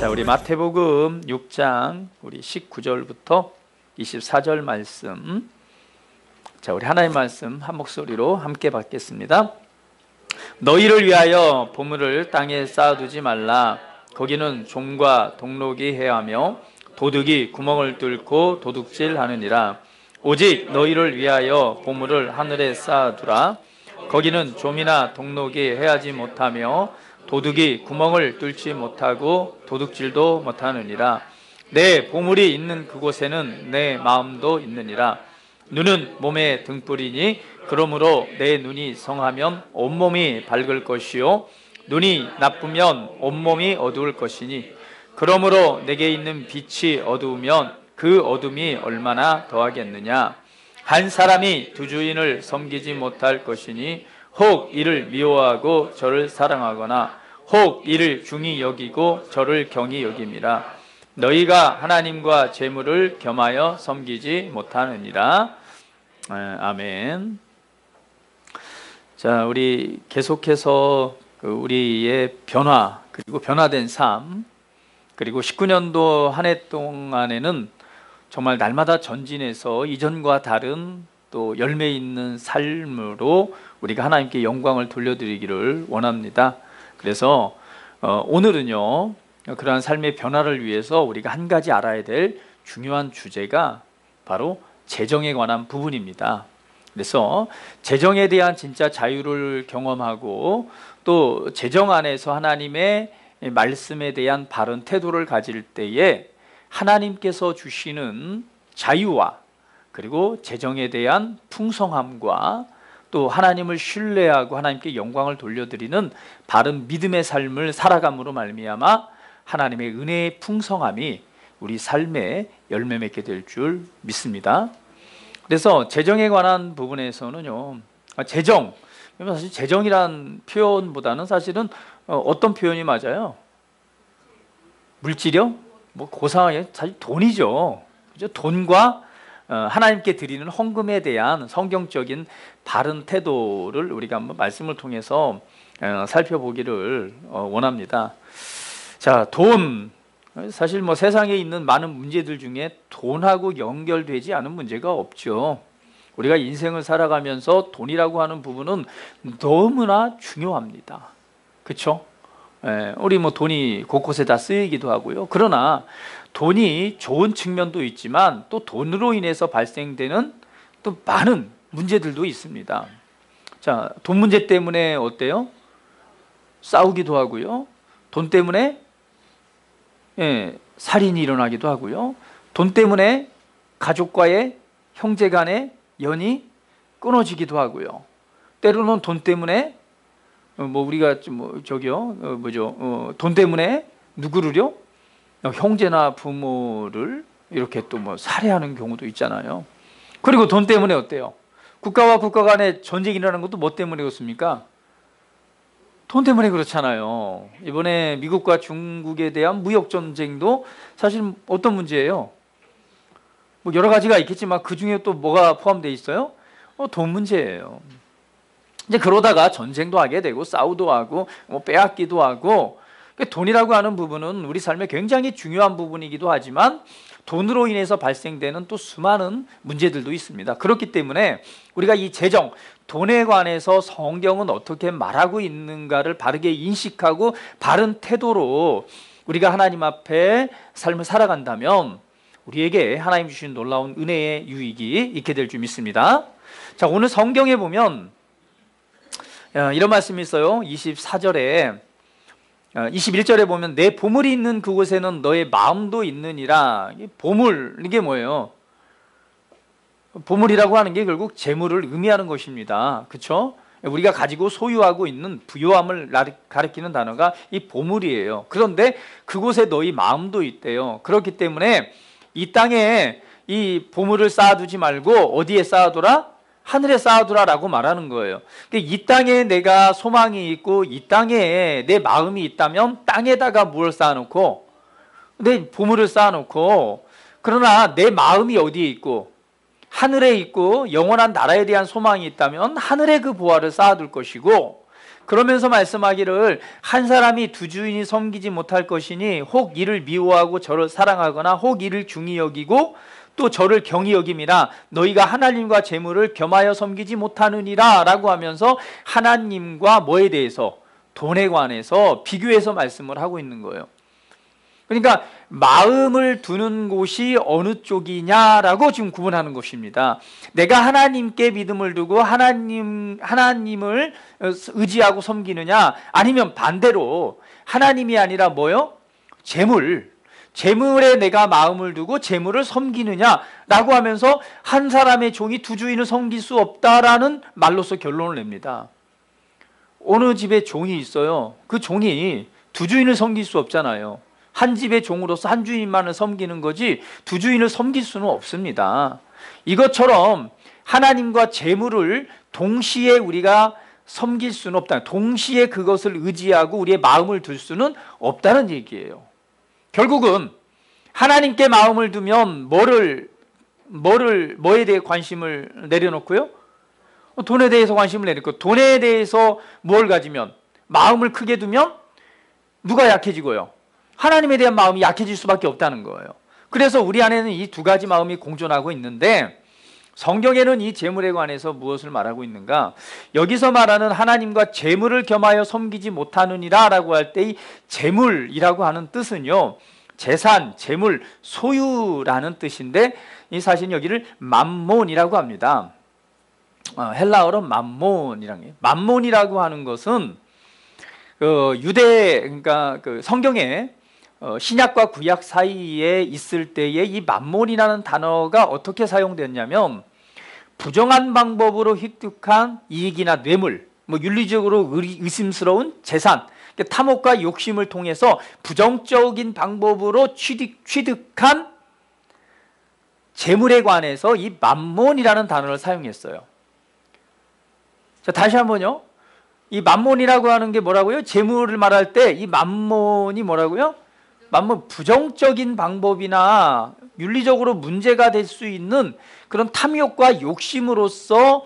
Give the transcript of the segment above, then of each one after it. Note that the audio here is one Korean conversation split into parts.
자, 우리 마태복음 6장 우리 19절부터 24절 말씀. 자, 우리 하나님 말씀 한 목소리로 함께 받겠습니다. 너희를 위하여 보물을 땅에 쌓아두지 말라. 거기는 종과 동록이 해하며 도둑이 구멍을 뚫고 도둑질하느니라. 오직 너희를 위하여 보물을 하늘에 쌓아두라. 거기는 좀이나 동록이 해하지 못하며 도둑이 구멍을 뚫지 못하고 도둑질도 못하느니라. 내 보물이 있는 그곳에는 내 마음도 있느니라. 눈은 몸의 등불이니 그러므로 내 눈이 성하면 온몸이 밝을 것이요 눈이 나쁘면 온몸이 어두울 것이니 그러므로 내게 있는 빛이 어두우면 그 어둠이 얼마나 더하겠느냐. 한 사람이 두 주인을 섬기지 못할 것이니 혹 이를 미워하고 저를 사랑하거나 혹 이를 중히 여기고 저를 경히 여김이라. 너희가 하나님과 재물을 겸하여 섬기지 못하느니라. 아멘. 자, 우리 계속해서 우리의 변화 그리고 변화된 삶 그리고 19년도 한 해 동안에는 정말 날마다 전진해서 이전과 다른 또 열매 있는 삶으로 우리가 하나님께 영광을 돌려드리기를 원합니다. 그래서 오늘은요, 그러한 삶의 변화를 위해서 우리가 한 가지 알아야 될 중요한 주제가 바로 재정에 관한 부분입니다. 그래서 재정에 대한 진짜 자유를 경험하고 또 재정 안에서 하나님의 말씀에 대한 바른 태도를 가질 때에 하나님께서 주시는 자유와 그리고 재정에 대한 풍성함과 또 하나님을 신뢰하고 하나님께 영광을 돌려드리는 바른 믿음의 삶을 살아감으로 말미암아 하나님의 은혜의 풍성함이 우리 삶에 열매 맺게 될 줄 믿습니다. 그래서 재정에 관한 부분에서는요, 재정, 사실 재정이란 표현보다는 사실은 어떤 표현이 맞아요? 물질이요? 뭐 고상하게 사실 돈이죠. 그죠? 돈과 하나님께 드리는 헌금에 대한 성경적인 바른 태도를 우리가 한번 말씀을 통해서 살펴보기를 원합니다. 자, 돈. 사실 뭐 세상에 있는 많은 문제들 중에 돈하고 연결되지 않은 문제가 없죠. 우리가 인생을 살아가면서 돈이라고 하는 부분은 너무나 중요합니다. 그렇죠? 우리 뭐 돈이 곳곳에 다 쓰이기도 하고요. 그러나 돈이 좋은 측면도 있지만 또 돈으로 인해서 발생되는 또 많은 문제들도 있습니다. 자, 돈 문제 때문에 어때요? 싸우기도 하고요. 돈 때문에 살인이 일어나기도 하고요. 돈 때문에 가족과의 형제 간의 연이 끊어지기도 하고요. 때로는 돈 때문에 뭐 우리가 돈 때문에 누구를요? 형제나 부모를 이렇게 또 뭐 살해하는 경우도 있잖아요. 그리고 돈 때문에 어때요? 국가와 국가 간에 전쟁이 일어나는 것도 뭐 때문에 그렇습니까? 돈 때문에 그렇잖아요. 이번에 미국과 중국에 대한 무역 전쟁도 사실 어떤 문제예요? 뭐 여러 가지가 있겠지만 그 중에 또 뭐가 포함되어 있어요? 돈 문제예요. 이제 그러다가 전쟁도 하게 되고 싸우도 하고 뭐 빼앗기도 하고, 돈이라고 하는 부분은 우리 삶에 굉장히 중요한 부분이기도 하지만 돈으로 인해서 발생되는 또 수많은 문제들도 있습니다. 그렇기 때문에 우리가 이 재정, 돈에 관해서 성경은 어떻게 말하고 있는가를 바르게 인식하고 바른 태도로 우리가 하나님 앞에 삶을 살아간다면 우리에게 하나님 주신 놀라운 은혜의 유익이 있게 될 줄 믿습니다. 자, 오늘 성경에 보면 이런 말씀이 있어요. 24절에 21절에 보면 내 보물이 있는 그곳에는 너의 마음도 있느니라. 보물, 이게 뭐예요? 보물이라고 하는 게 결국 재물을 의미하는 것입니다. 그렇죠? 우리가 가지고 소유하고 있는 부요함을 가리키는 단어가 이 보물이에요. 그런데 그곳에 너희 마음도 있대요. 그렇기 때문에 이 땅에 이 보물을 쌓아두지 말고 어디에 쌓아둬라? 하늘에 쌓아두라라고 말하는 거예요. 이 땅에 내가 소망이 있고 이 땅에 내 마음이 있다면 땅에다가 무엇을 쌓아놓고 내 보물을 쌓아놓고, 그러나 내 마음이 어디에 있고 하늘에 있고 영원한 나라에 대한 소망이 있다면 하늘에 그 보화를 쌓아둘 것이고, 그러면서 말씀하기를 한 사람이 두 주인이 섬기지 못할 것이니 혹 이를 미워하고 저를 사랑하거나 혹 이를 중히 여기고 또 저를 경히 여김이라 너희가 하나님과 재물을 겸하여 섬기지 못하느니라 라고 하면서 하나님과 뭐에 대해서? 돈에 관해서 비교해서 말씀을 하고 있는 거예요. 그러니까 마음을 두는 곳이 어느 쪽이냐라고 지금 구분하는 것입니다. 내가 하나님께 믿음을 두고 하나님을 의지하고 섬기느냐, 아니면 반대로 하나님이 아니라 뭐요? 재물에 내가 마음을 두고 재물을 섬기느냐라고 하면서 한 사람의 종이 두 주인을 섬길 수 없다라는 말로서 결론을 냅니다. 어느 집에 종이 있어요. 그 종이 두 주인을 섬길 수 없잖아요. 한 집의 종으로서 한 주인만을 섬기는 거지 두 주인을 섬길 수는 없습니다. 이것처럼 하나님과 재물을 동시에 우리가 섬길 수는 없다. 동시에 그것을 의지하고 우리의 마음을 둘 수는 없다는 얘기예요. 결국은 하나님께 마음을 두면 뭐에 대해 관심을 내려놓고요? 돈에 대해서 관심을 내놓고, 돈에 대해서 뭘 가지면, 마음을 크게 두면 누가 약해지고요? 하나님에 대한 마음이 약해질 수밖에 없다는 거예요. 그래서 우리 안에는 이 두 가지 마음이 공존하고 있는데, 성경에는 이 재물에 관해서 무엇을 말하고 있는가? 여기서 말하는 하나님과 재물을 겸하여 섬기지 못하느니라 라고 할 때 이 재물이라고 하는 뜻은요, 재산, 재물, 소유라는 뜻인데, 이 사실 여기를 맘몬이라고 합니다. 헬라어로 맘몬이라는 게, 맘몬이라고 하는 것은 그러니까 성경에 신약과 구약 사이에 있을 때에 이 맘몬이라는 단어가 어떻게 사용됐냐면, 부정한 방법으로 획득한 이익이나 뇌물, 윤리적으로 의심스러운 재산, 탐욕과 욕심을 통해서 부정적인 방법으로 취득한 재물에 관해서 이 맘몬이라는 단어를 사용했어요. 자, 다시 한번요. 이 맘몬이라고 하는 게 뭐라고요? 재물을 말할 때 이 맘몬이 뭐라고요? 맘몬, 부정적인 방법이나 윤리적으로 문제가 될 수 있는 그런 탐욕과 욕심으로써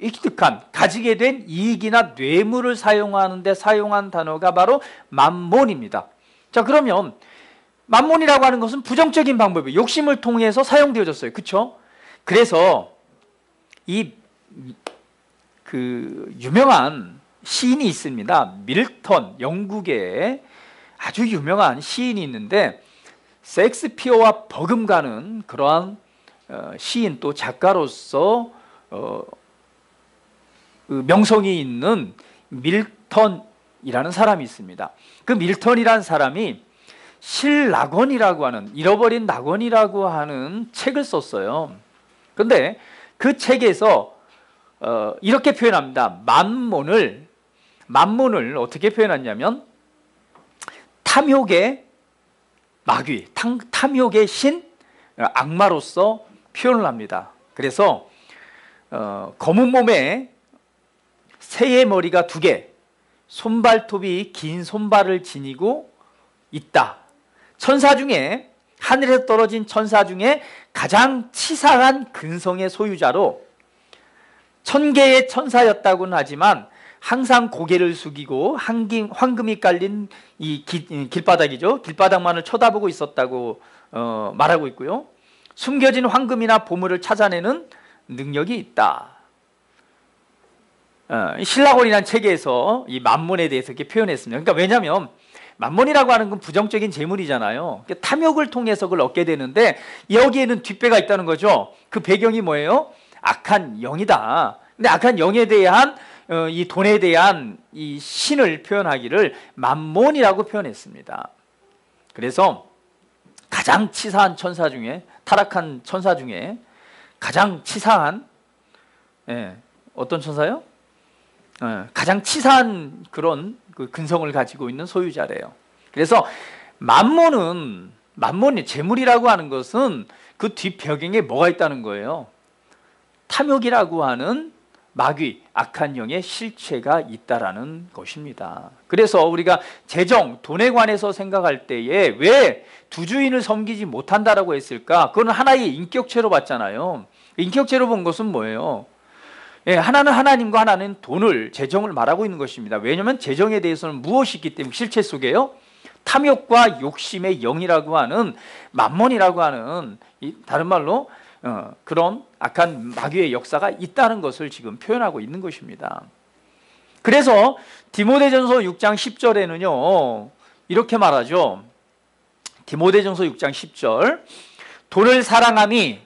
획득한, 가지게 된 이익이나 뇌물을 사용하는데 사용한 단어가 바로 맘몬입니다. 자, 그러면 맘몬이라고 하는 것은 부정적인 방법이에요. 욕심을 통해서 사용되어졌어요. 그렇죠? 그래서 유명한 시인이 있습니다. 밀턴, 영국의 아주 유명한 시인이 있는데, 셰익스피어와 버금가는 그러한 시인 또 작가로서 명성이 있는 밀턴이라는 사람이 있습니다. 그 밀턴이라는 사람이 실낙원이라고 하는, 잃어버린 낙원이라고 하는 책을 썼어요. 그런데 그 책에서 이렇게 표현합니다. 맘몬을 어떻게 표현하냐면 탐욕의 마귀, 탐욕의 신, 악마로서 표현을 합니다. 그래서 검은 몸에 새의 머리가 2개, 손발톱이 긴 손발을 지니고 있다. 천사 중에, 하늘에서 떨어진 천사 중에 가장 치사한 근성의 소유자로 1000개의 천사였다고는 하지만 항상 고개를 숙이고 황금이 깔린 이 길바닥이죠. 길바닥만을 쳐다보고 있었다고 말하고 있고요. 숨겨진 황금이나 보물을 찾아내는 능력이 있다. 실낙원이라는 책에서 이 맘몬에 대해서 이렇게 표현했습니다. 그러니까 왜냐하면 맘몬이라고 하는 건 부정적인 재물이잖아요. 탐욕을 통해서 그걸 얻게 되는데 여기에는 뒷배가 있다는 거죠. 그 배경이 뭐예요? 악한 영이다. 근데 악한 영에 대한 이 돈에 대한 이 신을 표현하기를 맘몬이라고 표현했습니다. 그래서 가장 치사한 천사 중에, 타락한 천사 중에 가장 치사한, 어떤 천사요? 가장 치사한 그런 그 근성을 가지고 있는 소유자래요. 그래서 맘몬이 재물이라고 하는 것은 그 뒷배경에 뭐가 있다는 거예요? 탐욕이라고 하는 마귀, 악한 영의 실체가 있다라는 것입니다. 그래서 우리가 재정, 돈에 관해서 생각할 때에 왜 두 주인을 섬기지 못한다라고 했을까? 그건 하나의 인격체로 봤잖아요. 인격체로 본 것은 뭐예요? 예, 하나는 하나님과 하나는 돈을, 재정을 말하고 있는 것입니다. 왜냐하면 재정에 대해서는 무엇이 있기 때문에 실체 속에요. 탐욕과 욕심의 영이라고 하는 만몬이라고 하는 다른 말로 그런 악한 마귀의 역사가 있다는 것을 지금 표현하고 있는 것입니다. 그래서 디모데전서 6장 10절에는요 이렇게 말하죠. 디모데전서 6장 10절 돈을 사랑함이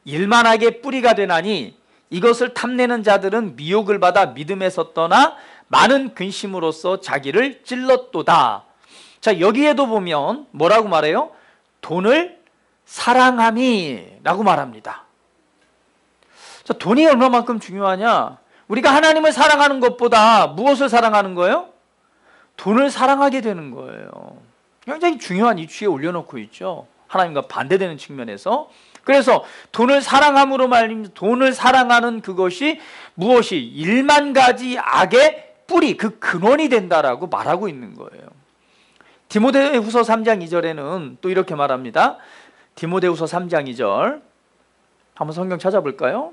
일만하게 뿌리가 되나니 이것을 탐내는 자들은 미혹을 받아 믿음에서 떠나 많은 근심으로써 자기를 찔렀도다. 자, 여기에도 보면 뭐라고 말해요? 돈을 사랑함이 라고 말합니다. 자, 돈이 얼마만큼 중요하냐? 우리가 하나님을 사랑하는 것보다 무엇을 사랑하는 거예요? 돈을 사랑하게 되는 거예요. 굉장히 중요한 이치에 올려놓고 있죠. 하나님과 반대되는 측면에서. 그래서 돈을 사랑함으로 말미암아 돈을 사랑하는 그것이 무엇이 1만 가지 악의 뿌리, 그 근원이 된다라고 말하고 있는 거예요. 디모데후서 3장 2절에는 또 이렇게 말합니다. 디모데후서 3장 2절 한번 성경 찾아볼까요?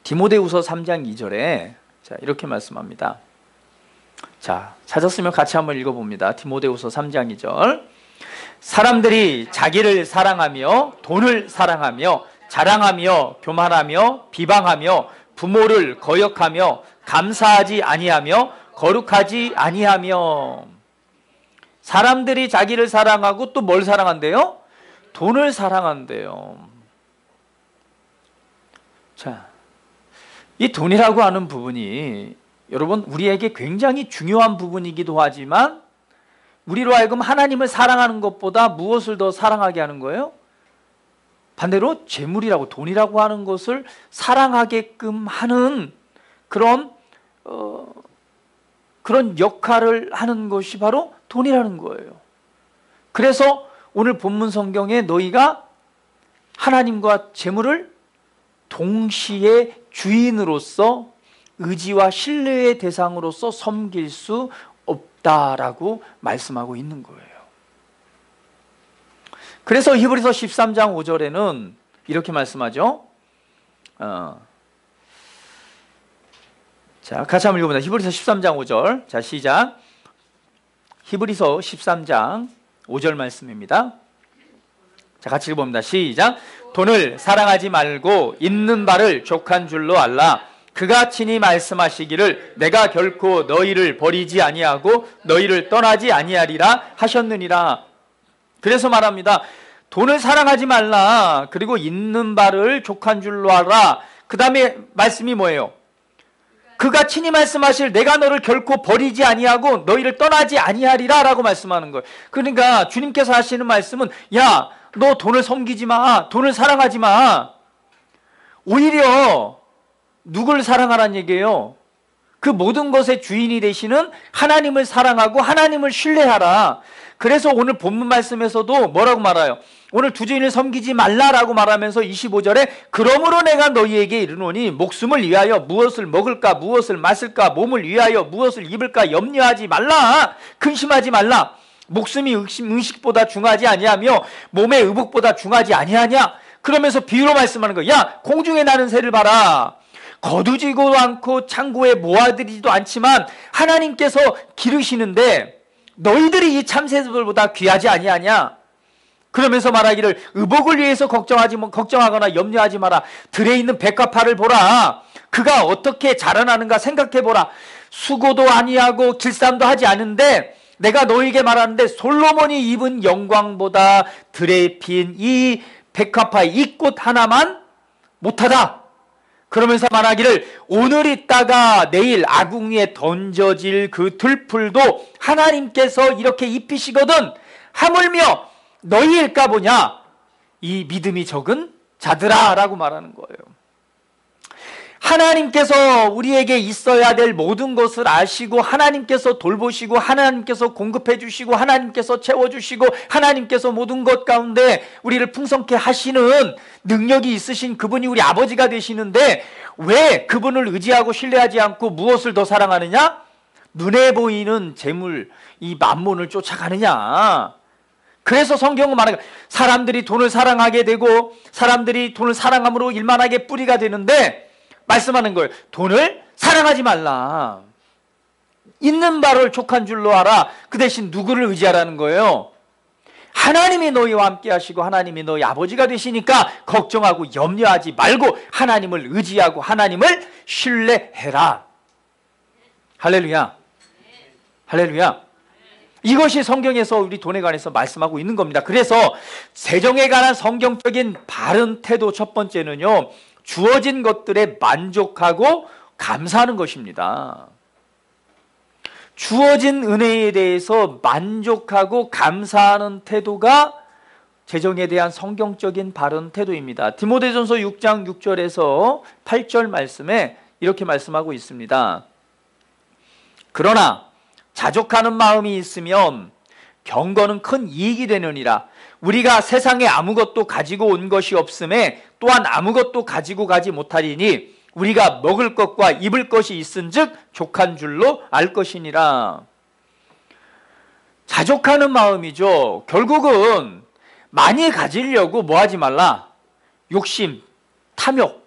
디모데후서 3장 2절에 자, 이렇게 말씀합니다. 자, 찾았으면 같이 한번 읽어봅니다. 디모데후서 3장 2절 사람들이 자기를 사랑하며 돈을 사랑하며 자랑하며 교만하며 비방하며 부모를 거역하며 감사하지 아니하며 거룩하지 아니하며 사람들이 자기를 사랑하고 또 뭘 사랑한대요? 돈을 사랑한대요. 자, 이 돈이라고 하는 부분이 여러분 우리에게 굉장히 중요한 부분이기도 하지만 우리로 하여금 하나님을 사랑하는 것보다 무엇을 더 사랑하게 하는 거예요? 반대로 재물이라고 돈이라고 하는 것을 사랑하게끔 하는 그런 역할을 하는 것이 바로 돈이라는 거예요. 그래서 오늘 본문 성경에 너희가 하나님과 재물을 동시에 주인으로서 의지와 신뢰의 대상으로서 섬길 수 없다라고 말씀하고 있는 거예요. 그래서 히브리서 13장 5절에는 이렇게 말씀하죠. 자, 같이 한번 읽어보자. 히브리서 13장 5절. 자, 시작. 히브리서 13장 5절 말씀입니다. 자, 같이 읽어봅니다. 시작. 돈을 사랑하지 말고 있는 바를 족한 줄로 알라. 그가 친히 말씀하시기를 내가 결코 너희를 버리지 아니하고 너희를 떠나지 아니하리라 하셨느니라. 그래서 말합니다. 돈을 사랑하지 말라. 그리고 있는 바를 족한 줄로 알아. 그 다음에 말씀이 뭐예요? 그가 친히 말씀하실 내가 너를 결코 버리지 아니하고 너희를 떠나지 아니하리라 라고 말씀하는 거예요. 그러니까 주님께서 하시는 말씀은 야, 너 돈을 섬기지 마. 돈을 사랑하지 마. 오히려 누굴 사랑하라는 얘기예요? 그 모든 것의 주인이 되시는 하나님을 사랑하고 하나님을 신뢰하라. 그래서 오늘 본문 말씀에서도 뭐라고 말해요? 오늘 두 주인을 섬기지 말라라고 말하면서 25절에 그러므로 내가 너희에게 이르노니 목숨을 위하여 무엇을 먹을까 무엇을 마실까 몸을 위하여 무엇을 입을까 염려하지 말라. 근심하지 말라. 목숨이 음식보다 중하지 아니하며 몸의 의복보다 중하지 아니하냐. 그러면서 비유로 말씀하는 거야. 야, 공중에 나는 새를 봐라. 거두지도 않고 창고에 모아들이지도 않지만 하나님께서 기르시는데 너희들이 이 참새들보다 귀하지 아니하냐. 그러면서 말하기를 의복을 위해서 걱정하거나 염려하지 마라. 들에 있는 백합화를 보라. 그가 어떻게 자라나는가 생각해보라. 수고도 아니하고 길쌈도 하지 않은데 내가 너희에게 말하는데 솔로몬이 입은 영광보다 들에 핀 이 백합화 이 꽃 하나만 못하다. 그러면서 말하기를 오늘 있다가 내일 아궁 위에 던져질 그 들풀도 하나님께서 이렇게 입히시거든. 하물며 너희일까 보냐 이 믿음이 적은 자들아 라고 말하는 거예요. 하나님께서 우리에게 있어야 될 모든 것을 아시고 하나님께서 돌보시고 하나님께서 공급해 주시고 하나님께서 채워주시고 하나님께서 모든 것 가운데 우리를 풍성케 하시는 능력이 있으신 그분이 우리 아버지가 되시는데 왜 그분을 의지하고 신뢰하지 않고 무엇을 더 사랑하느냐? 눈에 보이는 재물, 이 만몬을 쫓아가느냐? 그래서 성경은 말하는 거예요. 사람들이 돈을 사랑하게 되고 사람들이 돈을 사랑함으로 일만하게 뿌리가 되는데 말씀하는 거예요. 돈을 사랑하지 말라. 있는 바를 족한 줄로 알아. 그 대신 누구를 의지하라는 거예요? 하나님이 너희와 함께 하시고 하나님이 너희 아버지가 되시니까 걱정하고 염려하지 말고 하나님을 의지하고 하나님을 신뢰해라. 할렐루야. 할렐루야. 이것이 성경에서 우리 돈에 관해서 말씀하고 있는 겁니다. 그래서 재정에 관한 성경적인 바른 태도 첫 번째는요, 주어진 것들에 만족하고 감사하는 것입니다. 주어진 은혜에 대해서 만족하고 감사하는 태도가 재정에 대한 성경적인 바른 태도입니다. 디모데전서 6장 6절에서 8절 말씀에 이렇게 말씀하고 있습니다. 그러나 자족하는 마음이 있으면 경건은 큰 이익이 되느니라. 우리가 세상에 아무것도 가지고 온 것이 없음에 또한 아무것도 가지고 가지 못하리니 우리가 먹을 것과 입을 것이 있은즉 족한 줄로 알 것이니라. 자족하는 마음이죠. 결국은 많이 가지려고 뭐 하지 말라? 욕심, 탐욕.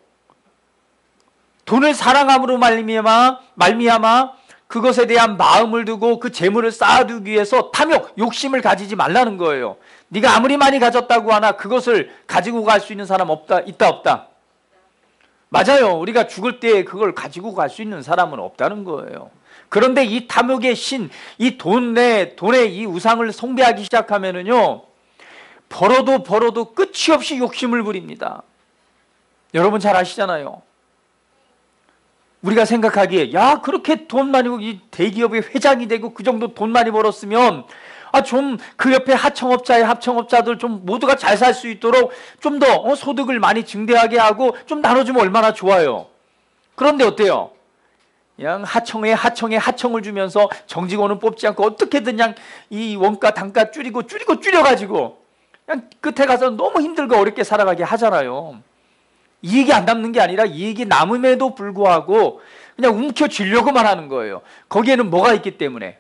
돈을 사랑함으로 말미암아 그것에 대한 마음을 두고 그 재물을 쌓아두기 위해서 탐욕, 욕심을 가지지 말라는 거예요. 네가 아무리 많이 가졌다고 하나 그것을 가지고 갈 수 있는 사람 있다 없다? 맞아요. 우리가 죽을 때 그걸 가지고 갈 수 있는 사람은 없다는 거예요. 그런데 이 탐욕의 신, 이 돈의 이 우상을 숭배하기 시작하면은요, 벌어도 끝이 없이 욕심을 부립니다. 여러분 잘 아시잖아요. 우리가 생각하기에 야 그렇게 돈 많이 벌고 이 대기업의 회장이 되고 그 정도 돈 많이 벌었으면 좀 그 옆에 합청업자들 좀 모두가 잘 살 수 있도록 좀 더 소득을 많이 증대하게 하고 좀 나눠주면 얼마나 좋아요. 그런데 어때요? 그냥 하청을 주면서 정직원은 뽑지 않고 어떻게든 그냥 이 원가 단가 줄여가지고 그냥 끝에 가서 너무 힘들고 어렵게 살아가게 하잖아요. 이익이 안 남는 게 아니라 이익이 남음에도 불구하고 그냥 움켜쥐려고만 하는 거예요. 거기에는 뭐가 있기 때문에?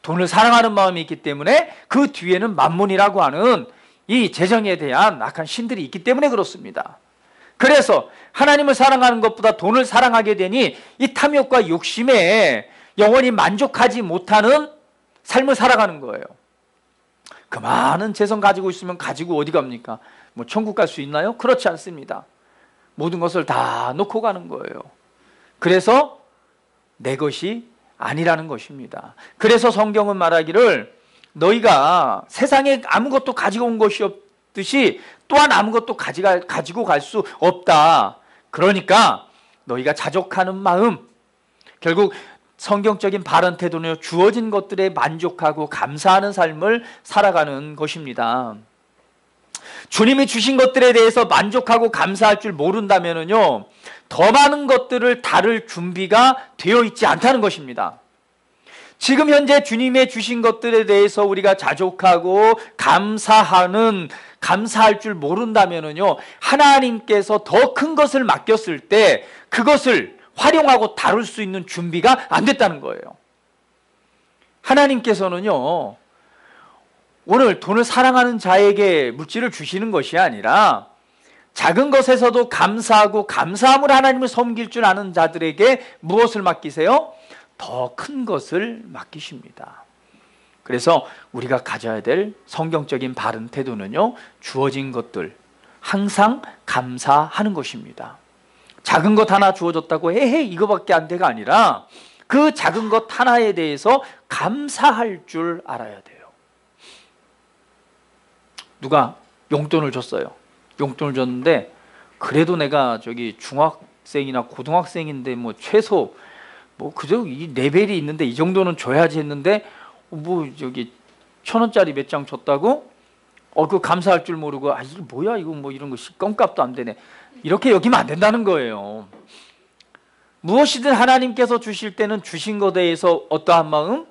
돈을 사랑하는 마음이 있기 때문에 그 뒤에는 만몬이라고 하는 이 재정에 대한 악한 신들이 있기 때문에 그렇습니다. 그래서 하나님을 사랑하는 것보다 돈을 사랑하게 되니 이 탐욕과 욕심에 영원히 만족하지 못하는 삶을 살아가는 거예요. 그 많은 재성 가지고 있으면 가지고 어디 갑니까? 뭐 천국 갈 수 있나요? 그렇지 않습니다. 모든 것을 다 놓고 가는 거예요. 그래서 내 것이 아니라는 것입니다. 그래서 성경은 말하기를 너희가 세상에 아무것도 가지고 온 것이 없듯이 또한 아무것도 가지고 갈 수 없다. 그러니까 너희가 자족하는 마음, 결국 성경적인 바른 태도는 주어진 것들에 만족하고 감사하는 삶을 살아가는 것입니다. 주님이 주신 것들에 대해서 만족하고 감사할 줄 모른다면요, 더 많은 것들을 다룰 준비가 되어 있지 않다는 것입니다. 지금 현재 주님의 주신 것들에 대해서 우리가 자족하고 감사할 줄 모른다면요, 하나님께서 더 큰 것을 맡겼을 때 그것을 활용하고 다룰 수 있는 준비가 안 됐다는 거예요. 하나님께서는요, 오늘 돈을 사랑하는 자에게 물질을 주시는 것이 아니라 작은 것에서도 감사하고 감사함으로 하나님을 섬길 줄 아는 자들에게 무엇을 맡기세요? 더 큰 것을 맡기십니다. 그래서 우리가 가져야 될 성경적인 바른 태도는요, 주어진 것들 항상 감사하는 것입니다. 작은 것 하나 주어졌다고 에헤이 이거밖에 안 돼가 아니라 그 작은 것 하나에 대해서 감사할 줄 알아야 돼요. 누가 용돈을 줬어요. 용돈을 줬는데 그래도 내가 중학생이나 고등학생인데 뭐 최소 그저 이 레벨이 있는데 이 정도는 줘야지 했는데 1,000원짜리 몇 장 줬다고 그 감사할 줄 모르고 이게 뭐야 이거 이런 거 껌값도 안 되네 이렇게 여기면 안 된다는 거예요. 무엇이든 하나님께서 주실 때는 주신 것에 대해서 어떠한 마음?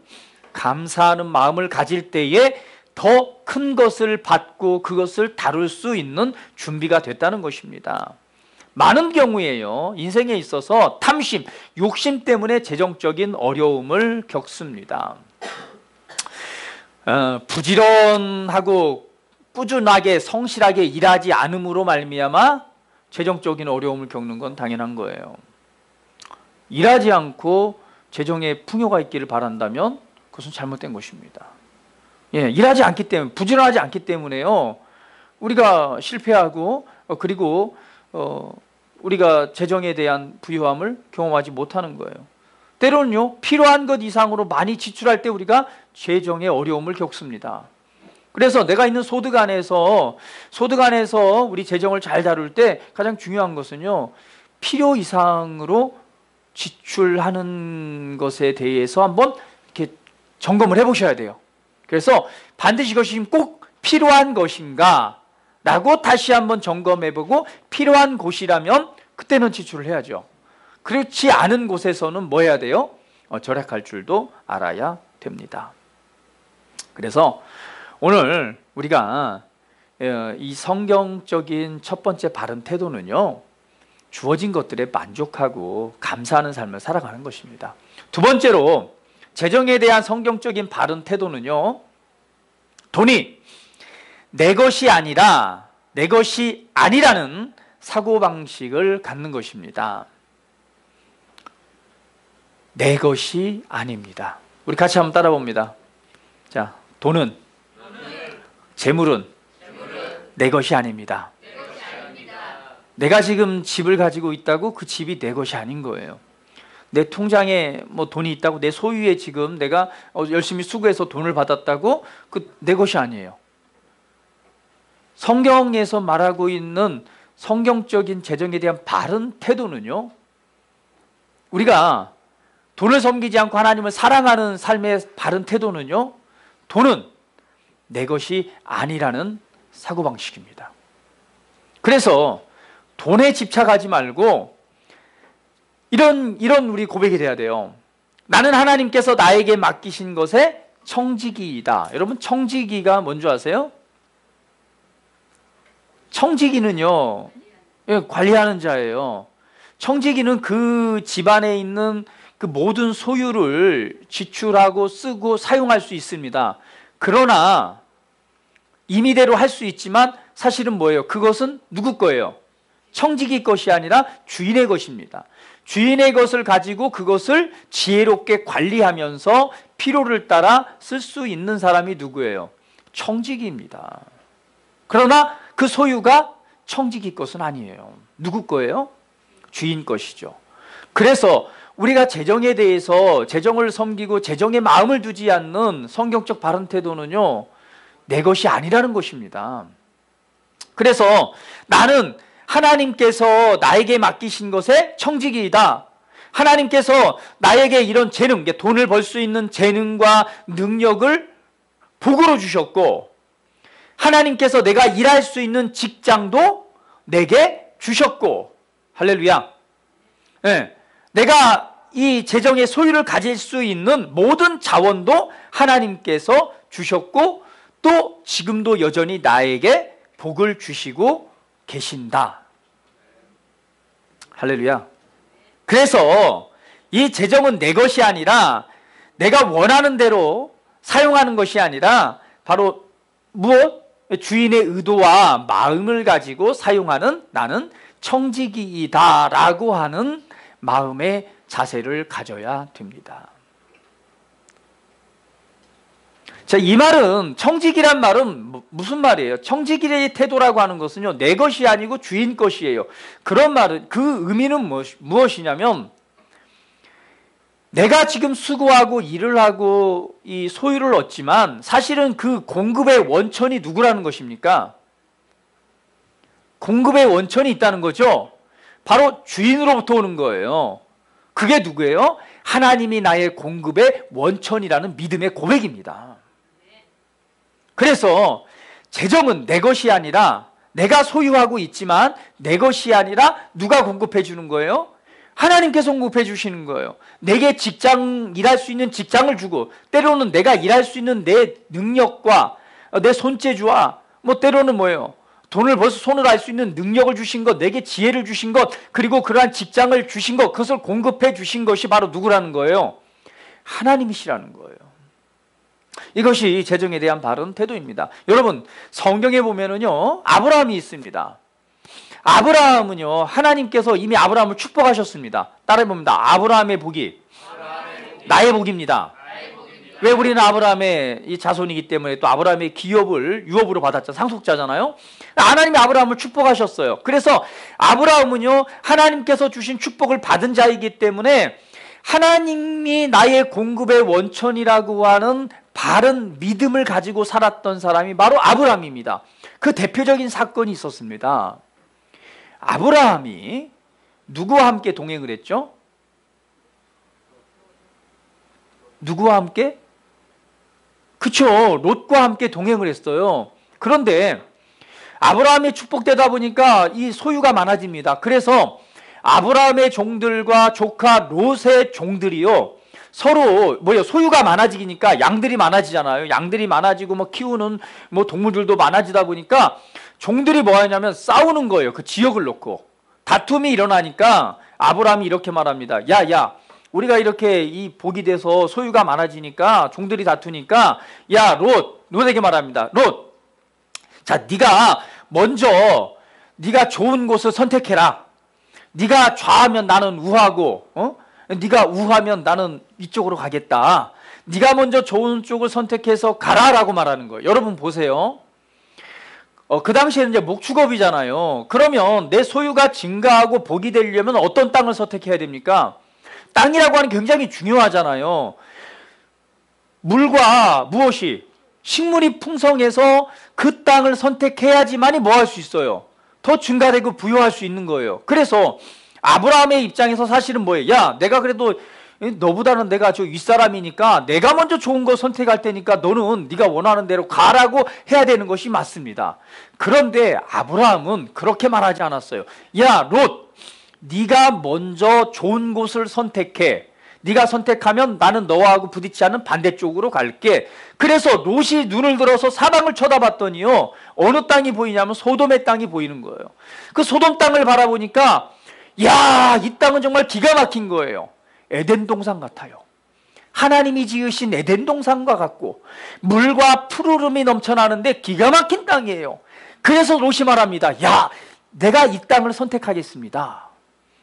감사하는 마음을 가질 때에 더 큰 것을 받고 그것을 다룰 수 있는 준비가 됐다는 것입니다. 많은 경우에요, 인생에 있어서 탐심, 욕심 때문에 재정적인 어려움을 겪습니다. 부지런하고 꾸준하게 성실하게 일하지 않음으로 말미암아 재정적인 어려움을 겪는 건 당연한 거예요. 일하지 않고 재정에 풍요가 있기를 바란다면 그것은 잘못된 것입니다. 예, 일하지 않기 때문에, 부지런하지 않기 때문에요, 우리가 실패하고 그리고 우리가 재정에 대한 부유함을 경험하지 못하는 거예요. 때로는요, 필요한 것 이상으로 많이 지출할 때 우리가 재정의 어려움을 겪습니다. 그래서 내가 있는 소득 안에서 우리 재정을 잘 다룰 때 가장 중요한 것은요, 필요 이상으로 지출하는 것에 대해서 한번 이렇게 점검을 해보셔야 돼요. 그래서 반드시 이것이 꼭 필요한 것인가 라고 다시 한번 점검해보고, 필요한 곳이라면 그때는 지출을 해야죠. 그렇지 않은 곳에서는 뭐 해야 돼요? 절약할 줄도 알아야 됩니다. 그래서 오늘 우리가 이 성경적인 첫 번째 바른 태도는요, 주어진 것들에 만족하고 감사하는 삶을 살아가는 것입니다. 두 번째로 재정에 대한 성경적인 바른 태도는요, 돈이 내 것이 아니라는 사고방식을 갖는 것입니다. 내 것이 아닙니다. 우리 같이 한번 따라 봅니다. 자, 돈은, 재물은 내 것이 아닙니다. 내가 지금 집을 가지고 있다고 그 집이 내 것이 아닌 거예요. 내 통장에 뭐 돈이 있다고, 내 소유에 지금 내가 열심히 수고해서 돈을 받았다고 그 내 것이 아니에요. 성경에서 말하고 있는 성경적인 재정에 대한 바른 태도는요, 우리가 돈을 섬기지 않고 하나님을 사랑하는 삶의 바른 태도는요, 돈은 내 것이 아니라는 사고방식입니다. 그래서 돈에 집착하지 말고 이런 우리 고백이 돼야 돼요. 나는 하나님께서 나에게 맡기신 것에 청지기이다. 여러분, 청지기가 뭔지 아세요? 청지기는요, 관리하는 자예요. 청지기는 그 집안에 있는 그 모든 소유를 지출하고 쓰고 사용할 수 있습니다. 그러나 임의대로 할 수 있지만 사실은 뭐예요? 그것은 누구 거예요? 청지기 것이 아니라 주인의 것입니다. 주인의 것을 가지고 그것을 지혜롭게 관리하면서 필요를 따라 쓸 수 있는 사람이 누구예요? 청지기입니다. 그러나 그 소유가 청지기 것은 아니에요. 누구 거예요? 주인 것이죠. 그래서 우리가 재정에 대해서, 재정을 섬기고 재정에 마음을 두지 않는 성경적 바른 태도는요, 내 것이 아니라는 것입니다. 그래서 나는 하나님께서 나에게 맡기신 것에 청지기이다. 하나님께서 나에게 이런 재능, 돈을 벌 수 있는 재능과 능력을 복으로 주셨고, 하나님께서 내가 일할 수 있는 직장도 내게 주셨고, 할렐루야. 네. 내가 이 재정의 소유를 가질 수 있는 모든 자원도 하나님께서 주셨고, 또 지금도 여전히 나에게 복을 주시고 계신다. 할렐루야. 그래서 이 재정은 내 것이 아니라, 내가 원하는 대로 사용하는 것이 아니라 바로 무엇? 주인의 의도와 마음을 가지고 사용하는 나는 청지기이다 라고 하는 마음의 자세를 가져야 됩니다. 자, 이 말은, 청지기란 말은 무슨 말이에요? 청지기의 태도라고 하는 것은요, 내 것이 아니고 주인 것이에요. 그런 말은, 그 의미는 무엇이냐면, 내가 지금 수고하고 일을 하고 이 소유를 얻지만 사실은 그 공급의 원천이 누구라는 것입니까? 공급의 원천이 있다는 거죠. 바로 주인으로부터 오는 거예요. 그게 누구예요? 하나님이 나의 공급의 원천이라는 믿음의 고백입니다. 그래서 재정은 내 것이 아니라, 내가 소유하고 있지만 내 것이 아니라 누가 공급해 주는 거예요? 하나님께서 공급해 주시는 거예요. 내게 일할 수 있는 직장을 주고, 때로는 내가 일할 수 있는 내 능력과 내 손재주와 때로는 뭐예요? 돈을 벌써 손을 알 수 있는 능력을 주신 것, 내게 지혜를 주신 것, 그리고 그러한 직장을 주신 것, 그것을 공급해 주신 것이 바로 누구라는 거예요? 하나님이시라는 거예요. 이것이 재정에 대한 바른 태도입니다. 여러분, 성경에 보면은요, 아브라함이 있습니다. 아브라함은요, 하나님께서 이미 아브라함을 축복하셨습니다. 따라해봅니다. 아브라함의 복이 나의 복입니다. 왜? 우리는 아브라함의 이 자손이기 때문에 또 아브라함의 기업을 유업으로 받았죠. 상속자잖아요. 하나님이 아브라함을 축복하셨어요. 그래서 아브라함은요, 하나님께서 주신 축복을 받은 자이기 때문에 하나님이 나의 공급의 원천이라고 하는 바른 믿음을 가지고 살았던 사람이 바로 아브라함입니다. 그 대표적인 사건이 있었습니다. 아브라함이 누구와 함께 동행을 했죠? 누구와 함께? 그쵸, 롯과 함께 동행을 했어요. 그런데 아브라함이 축복되다 보니까 이 소유가 많아집니다. 그래서 아브라함의 종들과 조카 롯의 종들이요, 서로 소유가 많아지니까 양들이 많아지잖아요. 양들이 많아지고 키우는 동물들도 많아지다 보니까 종들이 뭐 하냐면 싸우는 거예요. 그 지역을 놓고 다툼이 일어나니까 아브라함이 이렇게 말합니다. 야, 우리가 이렇게 이 복이 돼서 소유가 많아지니까 종들이 다투니까 야, 롯에게 말합니다. 롯, 자, 네가 먼저 네가 좋은 곳을 선택해라. 네가 좌하면 나는 우하고, 네가 우하면 나는 이쪽으로 가겠다. 네가 먼저 좋은 쪽을 선택해서 가라라고 말하는 거예요. 여러분 보세요. 그 당시에는 이제 목축업이잖아요. 그러면 내 소유가 증가하고 복이 되려면 어떤 땅을 선택해야 됩니까? 땅이라고 하는 게 굉장히 중요하잖아요. 물과 무엇이? 식물이 풍성해서 그 땅을 선택해야지만이 뭐 할 수 있어요? 더 증가되고 부여할 수 있는 거예요. 그래서 아브라함의 입장에서 사실은 뭐예요? 야, 내가 그래도 너보다는 내가 저 윗사람이니까 내가 먼저 좋은 거 선택할 테니까 너는 네가 원하는 대로 가라고 해야 되는 것이 맞습니다. 그런데 아브라함은 그렇게 말하지 않았어요. 야, 롯, 네가 먼저 좋은 곳을 선택해. 네가 선택하면 나는 너하고 부딪히지 않는 반대쪽으로 갈게. 그래서 롯이 눈을 들어서 사방을 쳐다봤더니요, 어느 땅이 보이냐면 소돔의 땅이 보이는 거예요. 그 소돔 땅을 바라보니까 야, 이 땅은 정말 기가 막힌 거예요. 에덴 동산 같아요. 하나님이 지으신 에덴 동산과 같고 물과 푸르름이 넘쳐나는데 기가 막힌 땅이에요. 그래서 롯이 말합니다. 야, 내가 이 땅을 선택하겠습니다.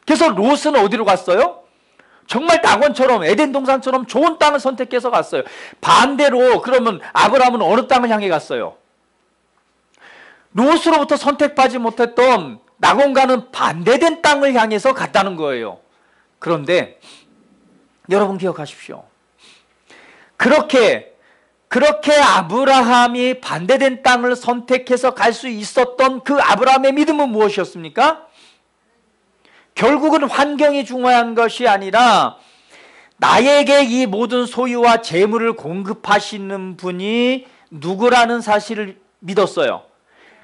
그래서 롯은 어디로 갔어요? 정말 낙원처럼 에덴 동산처럼 좋은 땅을 선택해서 갔어요. 반대로 그러면 아브라함은 어느 땅을 향해 갔어요? 롯으로부터 선택받지 못했던 낙원과는 반대된 땅을 향해서 갔다는 거예요. 그런데 여러분 기억하십시오. 그렇게 아브라함이 반대된 땅을 선택해서 갈 수 있었던 그 아브라함의 믿음은 무엇이었습니까? 결국은 환경이 중요한 것이 아니라 나에게 이 모든 소유와 재물을 공급하시는 분이 누구라는 사실을 믿었어요.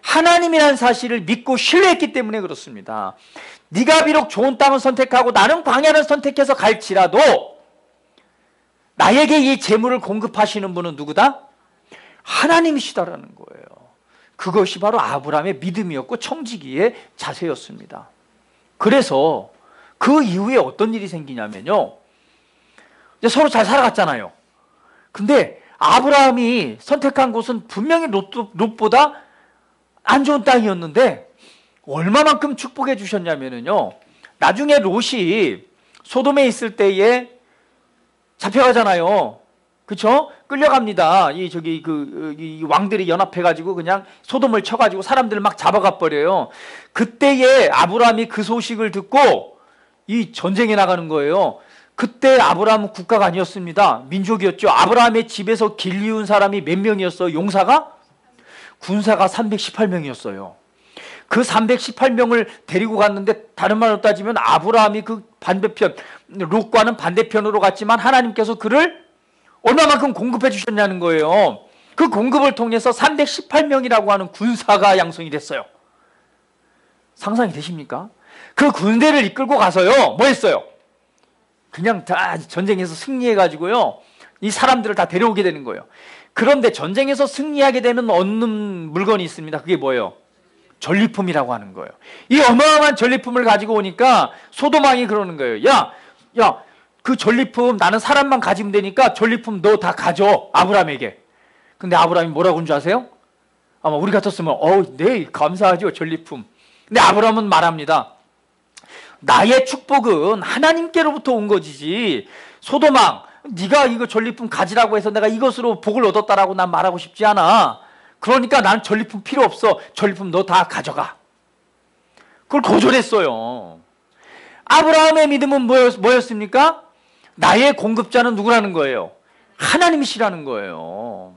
하나님이라는 사실을 믿고 신뢰했기 때문에 그렇습니다. 네가 비록 좋은 땅을 선택하고 나는 광야를 선택해서 갈지라도 나에게 이 재물을 공급하시는 분은 누구다? 하나님이시다라는 거예요. 그것이 바로 아브라함의 믿음이었고 청지기의 자세였습니다. 그래서 그 이후에 어떤 일이 생기냐면요, 이제 서로 잘 살아갔잖아요. 근데 아브라함이 선택한 곳은 분명히 롯보다 안 좋은 땅이었는데 얼마만큼 축복해 주셨냐면요, 나중에 롯이 소돔에 있을 때에 잡혀가잖아요. 그쵸? 끌려갑니다. 이 왕들이 연합해가지고 그냥 소돔을 쳐가지고 사람들을 막 잡아가 버려요. 그때에 아브라함이 그 소식을 듣고 이 전쟁에 나가는 거예요. 그때 아브라함은 국가가 아니었습니다. 민족이었죠. 아브라함의 집에서 길 이은 사람이 몇 명이었어요? 용사가? 군사가 318명이었어요. 그 318명을 데리고 갔는데 다른 말로 따지면 아브라함이 그 반대편, 롯과는 반대편으로 갔지만 하나님께서 그를 얼마만큼 공급해 주셨냐는 거예요. 그 공급을 통해서 318명이라고 하는 군사가 양성이 됐어요. 상상이 되십니까? 그 군대를 이끌고 가서요, 뭐 했어요? 그냥 다 전쟁에서 승리해가지고요, 이 사람들을 다 데려오게 되는 거예요. 그런데 전쟁에서 승리하게 되면 얻는 물건이 있습니다. 그게 뭐예요? 전리품이라고 하는 거예요. 이 어마어마한 전리품을 가지고 오니까 소돔 왕이 그러는 거예요. 야, 그 전리품 나는 사람만 가지면 되니까 전리품 너 다 가져, 아브라함에게. 근데 아브라함이 뭐라고 한 줄 아세요? 아마 우리 같았으면 네, 감사하죠, 전리품. 근데 아브라함은 말합니다. 나의 축복은 하나님께로부터 온 거지, 소돔아, 네가 이거 전리품 가지라고 해서 내가 이것으로 복을 얻었다라고 난 말하고 싶지 않아. 그러니까 난 전리품 필요 없어. 전리품 너 다 가져가. 그걸 거절했어요. 아브라함의 믿음은 뭐였습니까? 나의 공급자는 누구라는 거예요? 하나님이시라는 거예요.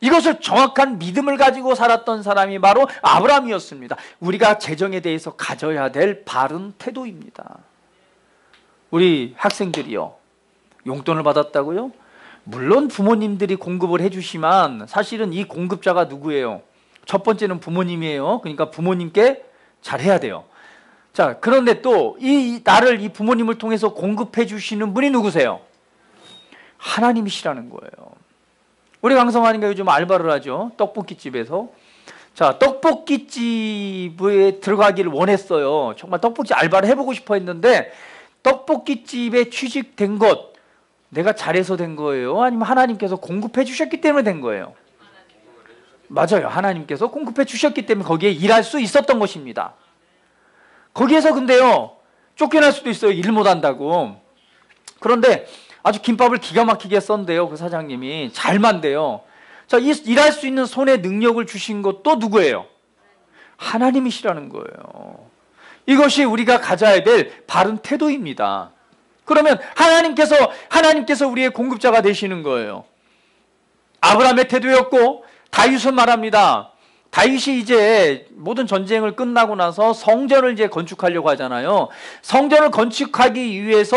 이것을 정확한 믿음을 가지고 살았던 사람이 바로 아브라함이었습니다. 우리가 재정에 대해서 가져야 될 바른 태도입니다. 우리 학생들이요, 용돈을 받았다고요? 물론 부모님들이 공급을 해주시면 사실은 이 공급자가 누구예요? 첫 번째는 부모님이에요. 그러니까 부모님께 잘해야 돼요. 자, 그런데 또 나를 이 부모님을 통해서 공급해 주시는 분이 누구세요? 하나님이시라는 거예요. 우리 강성환이가 요즘 알바를 하죠. 떡볶이집에서. 자, 떡볶이집에 들어가기를 원했어요. 정말 떡볶이 알바를 해보고 싶어 했는데, 떡볶이집에 취직된 것 내가 잘해서 된 거예요? 아니면 하나님께서 공급해 주셨기 때문에 된 거예요? 맞아요. 하나님께서 공급해 주셨기 때문에 거기에 일할 수 있었던 것입니다. 거기에서 근데요, 쫓겨날 수도 있어요. 일 못한다고. 그런데 아주 김밥을 기가 막히게 썬대요. 그 사장님이 잘 만대요. 자, 일할 수 있는 손에 능력을 주신 것도 누구예요? 하나님이시라는 거예요. 이것이 우리가 가져야 될 바른 태도입니다. 그러면 하나님께서 우리의 공급자가 되시는 거예요. 아브라함의 태도였고, 다윗은 말합니다. 다윗이 이제 모든 전쟁을 끝나고 나서 성전을 이제 건축하려고 하잖아요. 성전을 건축하기 위해서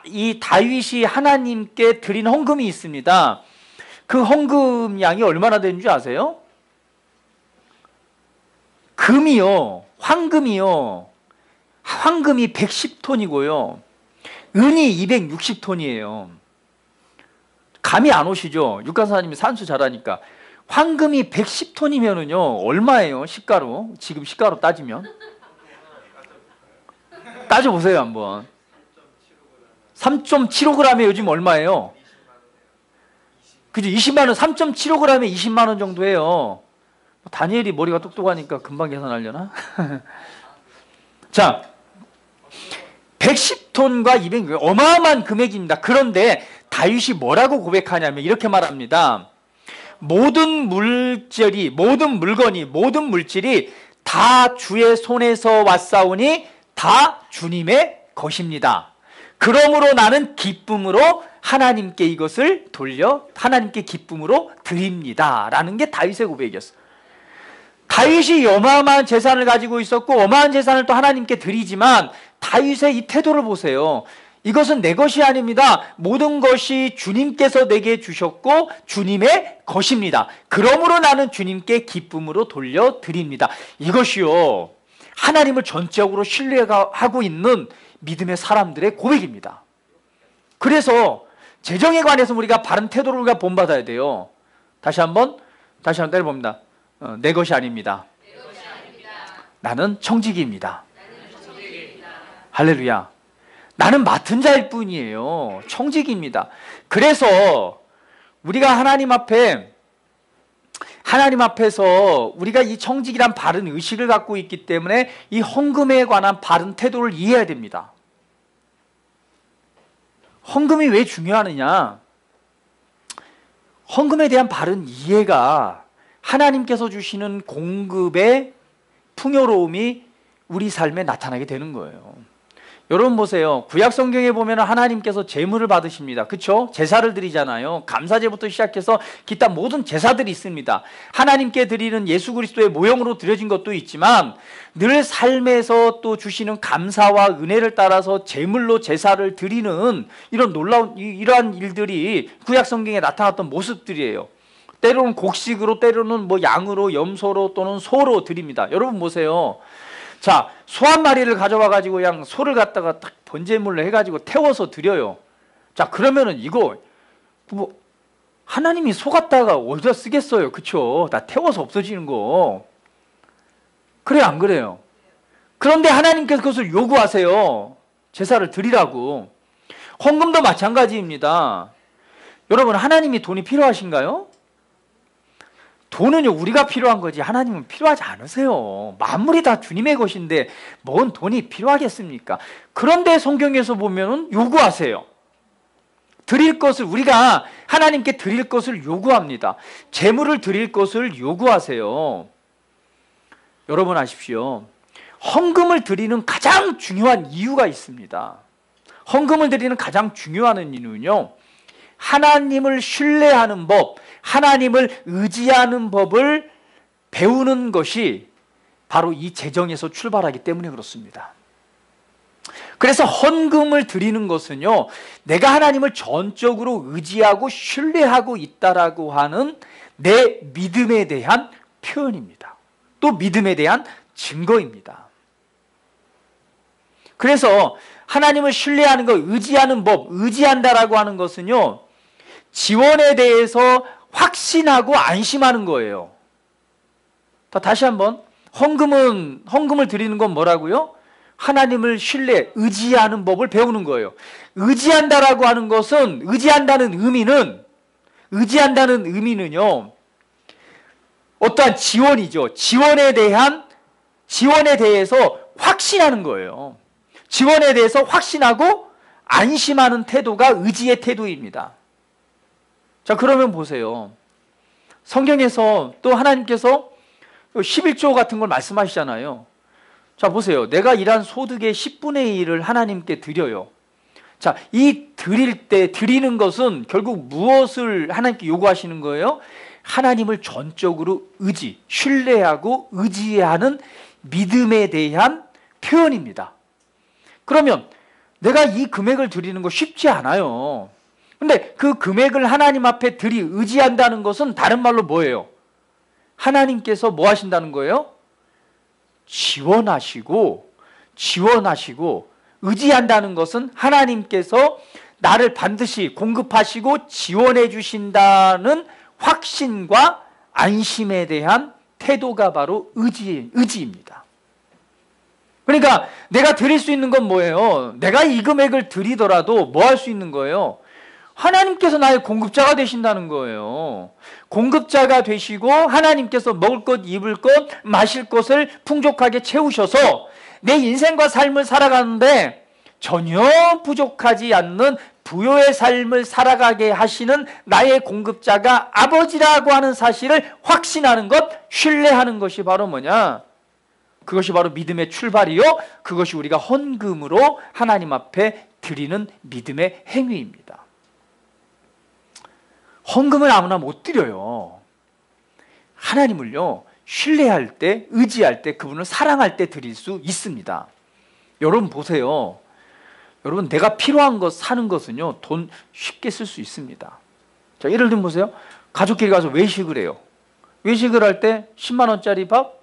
이 다윗이 하나님께 드린 헌금이 있습니다. 그 헌금 양이 얼마나 되는 줄 아세요? 황금이 110톤이고요. 은이 260톤이에요. 감이 안 오시죠? 육간사님이 산수 잘하니까. 황금이 110톤이면은요, 얼마예요? 시가로. 지금 시가로 따지면. 따져보세요, 한번. 3.75g에 요즘 얼마예요? 그죠? 20만원, 3.75g에 20만원 정도예요. 다니엘이 머리가 똑똑하니까 금방 계산하려나? 자, 110톤과 200, 어마어마한 금액입니다. 그런데 다윗이 뭐라고 고백하냐면 이렇게 말합니다. 모든 물질이 다 주의 손에서 왔사오니 다 주님의 것입니다. 그러므로 나는 기쁨으로 하나님께 이것을 하나님께 기쁨으로 드립니다. 라는 게 다윗의 고백이었어요. 다윗이 어마어마한 재산을 가지고 있었고 어마어마한 재산을 또 하나님께 드리지만 다윗의 이 태도를 보세요. 이것은 내 것이 아닙니다. 모든 것이 주님께서 내게 주셨고 주님의 것입니다. 그러므로 나는 주님께 기쁨으로 돌려드립니다. 이것이요, 하나님을 전적으로 신뢰하고 있는 믿음의 사람들의 고백입니다. 그래서 재정에 관해서 우리가 바른 태도를 우리가 본받아야 돼요. 다시 한번 때려봅니다. 내 것이 아닙니다. 나는 청지기입니다. 할렐루야. 나는 맡은 자일 뿐이에요. 청지기입니다. 그래서 우리가 하나님 앞에서 우리가 이 청지기란 바른 의식을 갖고 있기 때문에 이 헌금에 관한 바른 태도를 이해해야 됩니다. 헌금이 왜 중요하느냐? 헌금에 대한 바른 이해가 하나님께서 주시는 공급의 풍요로움이 우리 삶에 나타나게 되는 거예요. 여러분 보세요. 구약 성경에 보면 하나님께서 제물을 받으십니다. 그렇죠? 제사를 드리잖아요. 감사제부터 시작해서 기타 모든 제사들이 있습니다. 하나님께 드리는 예수 그리스도의 모형으로 드려진 것도 있지만 늘 삶에서 또 주시는 감사와 은혜를 따라서 제물로 제사를 드리는 이런 이러한 일들이 구약 성경에 나타났던 모습들이에요. 때로는 곡식으로, 때로는 양으로, 염소로 또는 소로 드립니다. 여러분 보세요. 자, 소 한 마리를 가져와 가지고 그냥 소를 갖다가 딱 번제물로 해가지고 태워서 드려요. 자, 그러면은 이거 하나님이 소 갖다가 어디다 쓰겠어요? 그쵸? 다 태워서 없어지는 거. 그래요, 안 그래요? 그런데 하나님께서 그것을 요구하세요. 제사를 드리라고. 헌금도 마찬가지입니다. 여러분, 하나님이 돈이 필요하신가요? 돈은요 우리가 필요한 거지 하나님은 필요하지 않으세요. 만물이 다 주님의 것인데 뭔 돈이 필요하겠습니까? 그런데 성경에서 보면은 요구하세요. 드릴 것을, 우리가 하나님께 드릴 것을 요구합니다. 재물을 드릴 것을 요구하세요. 여러분 아십시오. 헌금을 드리는 가장 중요한 이유가 있습니다. 헌금을 드리는 가장 중요한 이유는요, 하나님을 신뢰하는 법, 하나님을 의지하는 법을 배우는 것이 바로 이 재정에서 출발하기 때문에 그렇습니다. 그래서 헌금을 드리는 것은요, 내가 하나님을 전적으로 의지하고 신뢰하고 있다라고 하는 내 믿음에 대한 표현입니다. 또 믿음에 대한 증거입니다. 그래서 하나님을 신뢰하는 것, 의지하는 법, 의지한다라고 하는 것은요, 지원에 대해서 확신하고 안심하는 거예요. 다시 한번, 헌금을 드리는 건 뭐라고요? 하나님을 신뢰, 의지하는 법을 배우는 거예요. 의지한다라고 하는 것은, 의지한다는 의미는요, 어떠한 지원이죠. 지원에 대해서 확신하는 거예요. 지원에 대해서 확신하고 안심하는 태도가 의지의 태도입니다. 자, 그러면 보세요. 성경에서 또 하나님께서 11조 같은 걸 말씀하시잖아요. 자, 보세요. 내가 일한 소득의 10분의 1을 하나님께 드려요. 자, 이 드리는 것은 결국 무엇을 하나님께 요구하시는 거예요? 하나님을 전적으로 신뢰하고 의지하는 믿음에 대한 표현입니다. 그러면 내가 이 금액을 드리는 거 쉽지 않아요. 근데 그 금액을 하나님 앞에 의지한다는 것은 다른 말로 뭐예요? 하나님께서 뭐 하신다는 거예요? 지원하시고 의지한다는 것은 하나님께서 나를 반드시 공급하시고 지원해 주신다는 확신과 안심에 대한 태도가 바로 의지입니다. 그러니까 내가 드릴 수 있는 건 뭐예요? 내가 이 금액을 드리더라도 뭐 할 수 있는 거예요? 하나님께서 나의 공급자가 되신다는 거예요. 공급자가 되시고 하나님께서 먹을 것, 입을 것, 마실 것을 풍족하게 채우셔서 내 인생과 삶을 살아가는데 전혀 부족하지 않는 부요의 삶을 살아가게 하시는 나의 공급자가 아버지라고 하는 사실을 확신하는 것, 신뢰하는 것이 바로 뭐냐? 그것이 바로 믿음의 출발이요, 그것이 우리가 헌금으로 하나님 앞에 드리는 믿음의 행위입니다. 헌금을 아무나 못 드려요. 하나님을요, 신뢰할 때, 의지할 때, 그분을 사랑할 때 드릴 수 있습니다. 여러분 보세요. 여러분, 내가 필요한 것 사는 것은요, 돈 쉽게 쓸 수 있습니다. 자, 예를 들면 보세요. 가족끼리 가서 외식을 해요. 외식을 할 때 10만 원짜리 밥,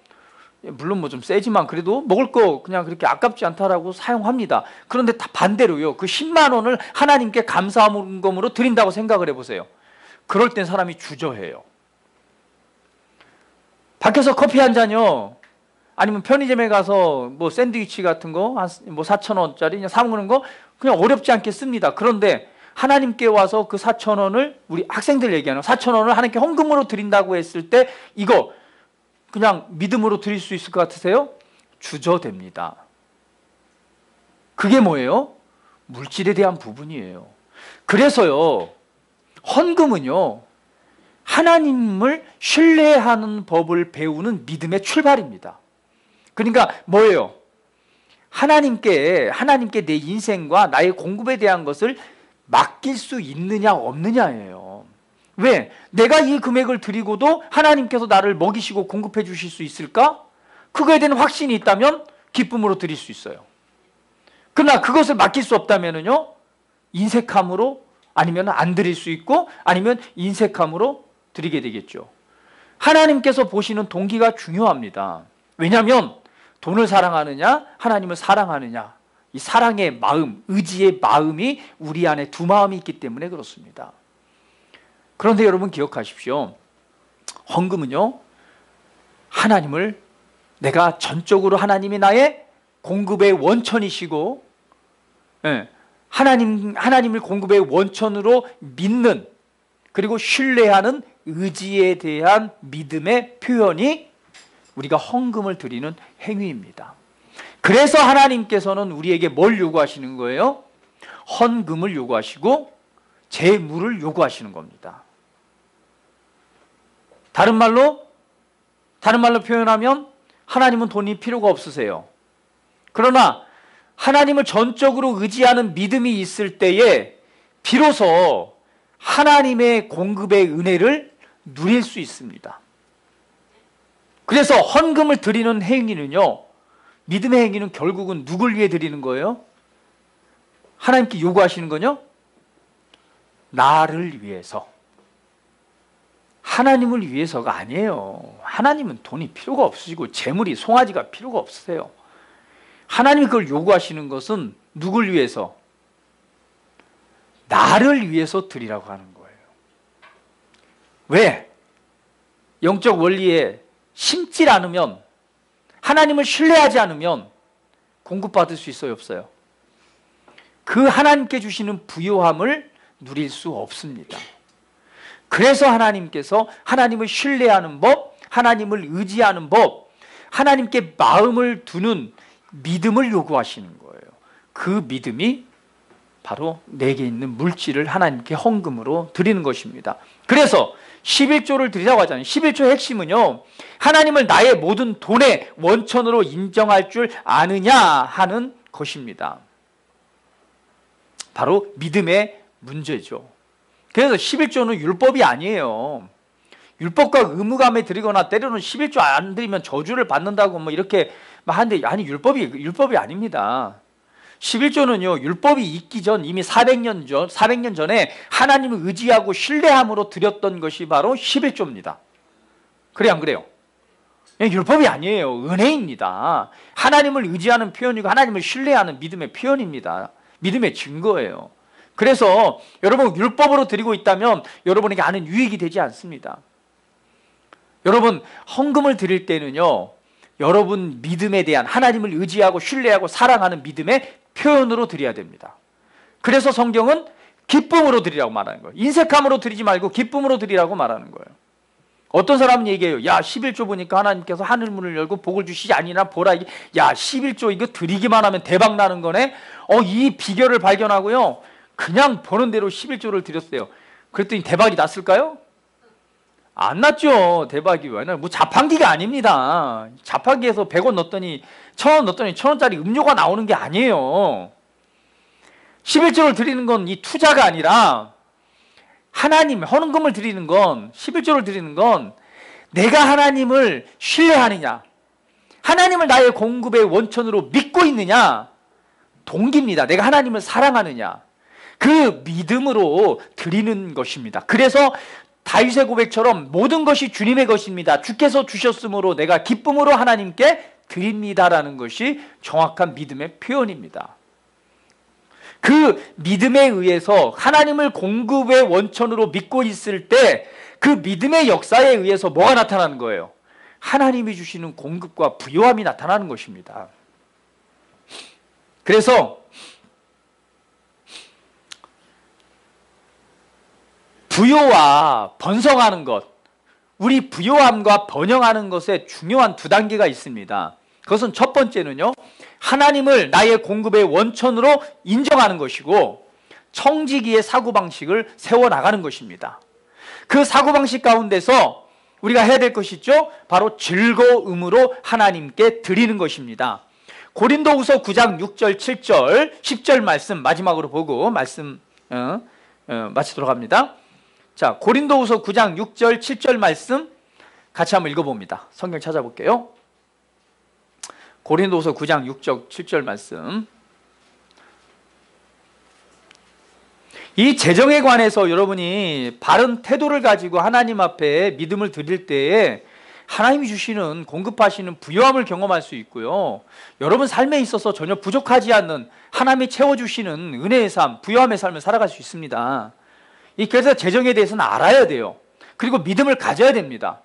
물론 뭐 좀 세지만 그래도 먹을 거 그냥 그렇게 아깝지 않다라고 사용합니다. 그런데 다 반대로요, 그 10만 원을 하나님께 감사함으로 드린다고 생각을 해보세요. 그럴 땐 사람이 주저해요. 밖에서 커피 한 잔요, 아니면 편의점에 가서 뭐 샌드위치 같은 거 뭐 4,000원짜리 그냥 사 먹는 거 그냥 어렵지 않게 씁니다. 그런데 하나님께 와서 그 4,000원을, 우리 학생들 얘기하는 4,000원을 하나님께 헌금으로 드린다고 했을 때 이거 그냥 믿음으로 드릴 수 있을 것 같으세요? 주저됩니다. 그게 뭐예요? 물질에 대한 부분이에요. 그래서요, 헌금은요, 하나님을 신뢰하는 법을 배우는 믿음의 출발입니다. 그러니까 뭐예요? 하나님께 내 인생과 나의 공급에 대한 것을 맡길 수 있느냐 없느냐예요. 왜? 내가 이 금액을 드리고도 하나님께서 나를 먹이시고 공급해 주실 수 있을까? 그거에 대한 확신이 있다면 기쁨으로 드릴 수 있어요. 그러나 그것을 맡길 수 없다면요, 인색함으로, 아니면 안 드릴 수 있고, 아니면 인색함으로 드리게 되겠죠. 하나님께서 보시는 동기가 중요합니다. 왜냐하면 돈을 사랑하느냐, 하나님을 사랑하느냐, 이 사랑의 마음, 의지의 마음이 우리 안에 두 마음이 있기 때문에 그렇습니다. 그런데 여러분 기억하십시오. 헌금은요, 하나님을, 내가 전적으로 하나님이 나의 공급의 원천이시고, 하나님을 공급의 원천으로 믿는, 그리고 신뢰하는 의지에 대한 믿음의 표현이 우리가 헌금을 드리는 행위입니다. 그래서 하나님께서는 우리에게 뭘 요구하시는 거예요? 헌금을 요구하시고 제물을 요구하시는 겁니다. 다른 말로 표현하면 하나님은 돈이 필요가 없으세요. 그러나 하나님을 전적으로 의지하는 믿음이 있을 때에 비로소 하나님의 공급의 은혜를 누릴 수 있습니다. 그래서 헌금을 드리는 행위는요, 믿음의 행위는 결국은 누굴 위해 드리는 거예요? 하나님께 요구하시는 거요? 나를 위해서. 하나님을 위해서가 아니에요. 하나님은 돈이 필요가 없으시고 재물이 송아지가 필요가 없으세요. 하나님이 그걸 요구하시는 것은 누굴 위해서? 나를 위해서 드리라고 하는 거예요. 왜? 영적 원리에 심질 않으면, 하나님을 신뢰하지 않으면 공급받을 수 있어요, 없어요? 그 하나님께 주시는 부요함을 누릴 수 없습니다. 그래서 하나님께서 하나님을 신뢰하는 법, 하나님을 의지하는 법, 하나님께 마음을 두는 믿음을 요구하시는 거예요. 그 믿음이 바로 내게 있는 물질을 하나님께 헌금으로 드리는 것입니다. 그래서 11조를 드리라고 하잖아요. 11조의 핵심은요, 하나님을 나의 모든 돈의 원천으로 인정할 줄 아느냐 하는 것입니다. 바로 믿음의 문제죠. 그래서 11조는 율법이 아니에요. 율법과 의무감에 드리거나 때로는 11조 안 드리면 저주를 받는다고 뭐 이렇게 하는데, 아니, 율법이 아닙니다. 11조는요, 율법이 있기 전, 이미 400년 전에 하나님을 의지하고 신뢰함으로 드렸던 것이 바로 11조입니다. 그래요, 안 그래요? 율법이 아니에요. 은혜입니다. 하나님을 의지하는 표현이고 하나님을 신뢰하는 믿음의 표현입니다. 믿음의 증거예요. 그래서 여러분, 율법으로 드리고 있다면 여러분에게 아는 유익이 되지 않습니다. 여러분, 헌금을 드릴 때는요, 여러분 믿음에 대한, 하나님을 의지하고 신뢰하고 사랑하는 믿음의 표현으로 드려야 됩니다. 그래서 성경은 기쁨으로 드리라고 말하는 거예요. 인색함으로 드리지 말고 기쁨으로 드리라고 말하는 거예요. 어떤 사람은 얘기해요. 야, 11조 보니까 하나님께서 하늘문을 열고 복을 주시지 아니나 보라. 야, 11조 이거 드리기만 하면 대박 나는 거네. 이 비결을 발견하고요, 그냥 버는 대로 11조를 드렸어요. 그랬더니 대박이 났을까요? 안 났죠. 대박이. 왜냐면 뭐 자판기가 아닙니다. 자판기에서 100원 넣었더니 1000원 넣었더니 1000원짜리 음료가 나오는 게 아니에요. 11조를 드리는 건 이 투자가 아니라, 하나님 헌금을 드리는 건, 11조를 드리는 건 내가 하나님을 신뢰하느냐, 하나님을 나의 공급의 원천으로 믿고 있느냐, 동기입니다. 내가 하나님을 사랑하느냐, 그 믿음으로 드리는 것입니다. 그래서 다윗의 고백처럼 모든 것이 주님의 것입니다. 주께서 주셨으므로 내가 기쁨으로 하나님께 드립니다라는 것이 정확한 믿음의 표현입니다. 그 믿음에 의해서 하나님을 공급의 원천으로 믿고 있을 때 그 믿음의 역사에 의해서 뭐가 나타나는 거예요? 하나님이 주시는 공급과 부요함이 나타나는 것입니다. 그래서 부요와 번성하는 것, 우리 부요함과 번영하는 것에 중요한 두 단계가 있습니다. 그것은 첫 번째는요, 하나님을 나의 공급의 원천으로 인정하는 것이고, 청지기의 사고방식을 세워나가는 것입니다. 그 사고방식 가운데서 우리가 해야 될 것이 있죠. 바로 즐거움으로 하나님께 드리는 것입니다. 고린도후서 9장 6절, 7절, 10절 말씀 마지막으로 보고 말씀 마치도록 합니다. 자, 고린도후서 9장 6절, 7절 말씀 같이 한번 읽어봅니다. 성경 찾아볼게요. 고린도후서 9장 6절, 7절 말씀. 이 재정에 관해서 여러분이 바른 태도를 가지고 하나님 앞에 믿음을 드릴 때에 하나님이 주시는, 공급하시는 부요함을 경험할 수 있고요, 여러분 삶에 있어서 전혀 부족하지 않는 하나님이 채워주시는 은혜의 삶, 부요함의 삶을 살아갈 수 있습니다. 그래서 재정에 대해서는 알아야 돼요. 그리고 믿음을 가져야 됩니다.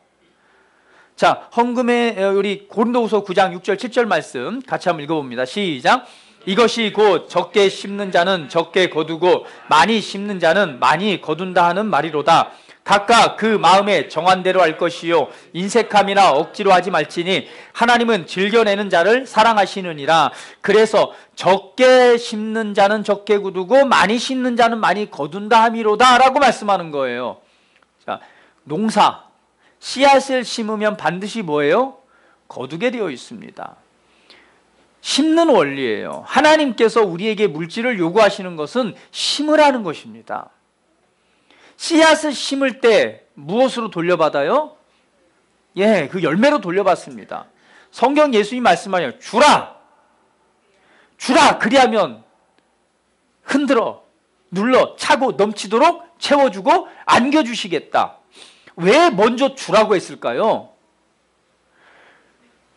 자, 헌금의 우리 고린도후서 9장 6절 7절 말씀 같이 한번 읽어봅니다. 시작. 이것이 곧 적게 심는 자는 적게 거두고 많이 심는 자는 많이 거둔다 하는 말이로다. 각각 그 마음에 정한 대로 할 것이요 인색함이나 억지로 하지 말지니 하나님은 즐겨내는 자를 사랑하시느니라. 그래서 적게 심는 자는 적게 거두고 많이 심는 자는 많이 거둔다 함이로다 라고 말씀하는 거예요. 자, 농사 씨앗을 심으면 반드시 뭐예요? 거두게 되어 있습니다. 심는 원리예요. 하나님께서 우리에게 물질을 요구하시는 것은 심으라는 것입니다. 씨앗을 심을 때 무엇으로 돌려받아요? 예, 그 열매로 돌려받습니다. 성경 예수님 말씀하여 주라! 주라! 그리하면 흔들어, 눌러, 차고 넘치도록 채워주고 안겨주시겠다. 왜 먼저 주라고 했을까요?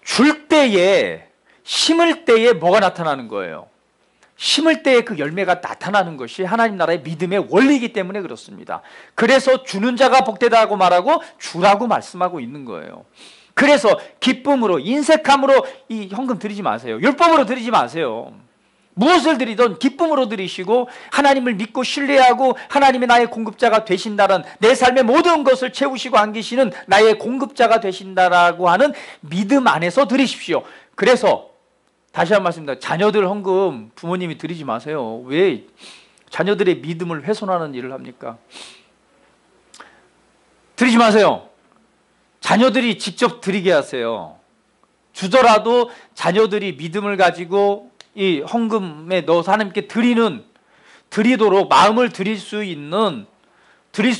줄 때에, 심을 때에 뭐가 나타나는 거예요? 심을 때에 그 열매가 나타나는 것이 하나님 나라의 믿음의 원리이기 때문에 그렇습니다. 그래서 주는 자가 복되다고 말하고 주라고 말씀하고 있는 거예요. 그래서 기쁨으로, 인색함으로 이 헌금 드리지 마세요. 율법으로 드리지 마세요. 무엇을 드리든 기쁨으로 드리시고 하나님을 믿고 신뢰하고 하나님의 나의 공급자가 되신다는, 내 삶의 모든 것을 채우시고 안기시는 나의 공급자가 되신다라고 하는 믿음 안에서 드리십시오. 그래서 다시 한 번 말씀입니다. 자녀들 헌금 부모님이 드리지 마세요. 왜 자녀들의 믿음을 훼손하는 일을 합니까? 드리지 마세요. 자녀들이 직접 드리게 하세요. 주더라도 자녀들이 믿음을 가지고 이 헌금에 넣어서 하나님께 드리도록, 마음을 드릴 수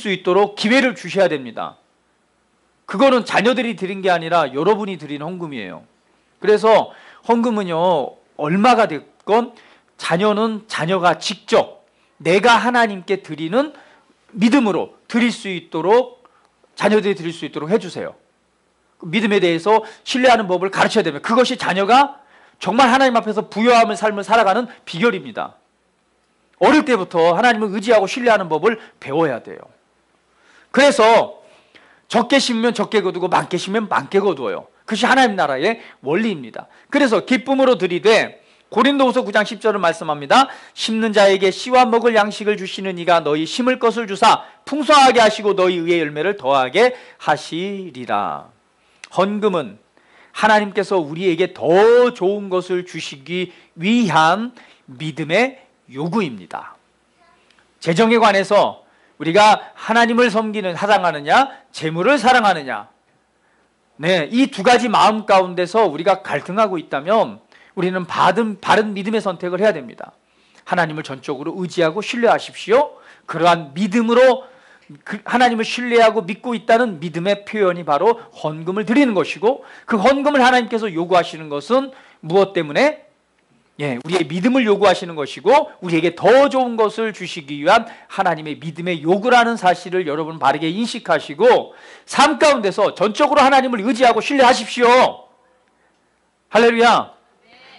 있도록 기회를 주셔야 됩니다. 그거는 자녀들이 드린 게 아니라 여러분이 드린 헌금이에요. 그래서 헌금은요, 얼마가 됐건 자녀는 자녀가 직접 내가 하나님께 드리는 믿음으로 드릴 수 있도록, 자녀들이 드릴 수 있도록 해주세요. 믿음에 대해서 신뢰하는 법을 가르쳐야 됩니다. 그것이 자녀가 정말 하나님 앞에서 부요함의 삶을 살아가는 비결입니다. 어릴 때부터 하나님을 의지하고 신뢰하는 법을 배워야 돼요. 그래서 적게 심으면 적게 거두고 많게 심으면 많게 거두어요. 그것이 하나님 나라의 원리입니다. 그래서 기쁨으로 드리되, 고린도후서 9장 10절을 말씀합니다. 심는 자에게 씨와 먹을 양식을 주시는 이가 너희 심을 것을 주사 풍성하게 하시고 너희 의의 열매를 더하게 하시리라. 헌금은 하나님께서 우리에게 더 좋은 것을 주시기 위한 믿음의 요구입니다. 재정에 관해서 우리가 하나님을 섬기는, 사랑하느냐, 재물을 사랑하느냐, 네, 이 두 가지 마음 가운데서 우리가 갈등하고 있다면 우리는 바른 믿음의 선택을 해야 됩니다. 하나님을 전적으로 의지하고 신뢰하십시오. 그러한 믿음으로 하나님을 신뢰하고 믿고 있다는 믿음의 표현이 바로 헌금을 드리는 것이고, 그 헌금을 하나님께서 요구하시는 것은 무엇 때문에? 예, 우리의 믿음을 요구하시는 것이고 우리에게 더 좋은 것을 주시기 위한 하나님의 믿음의 요구라는 사실을 여러분 바르게 인식하시고 삶 가운데서 전적으로 하나님을 의지하고 신뢰하십시오. 할렐루야.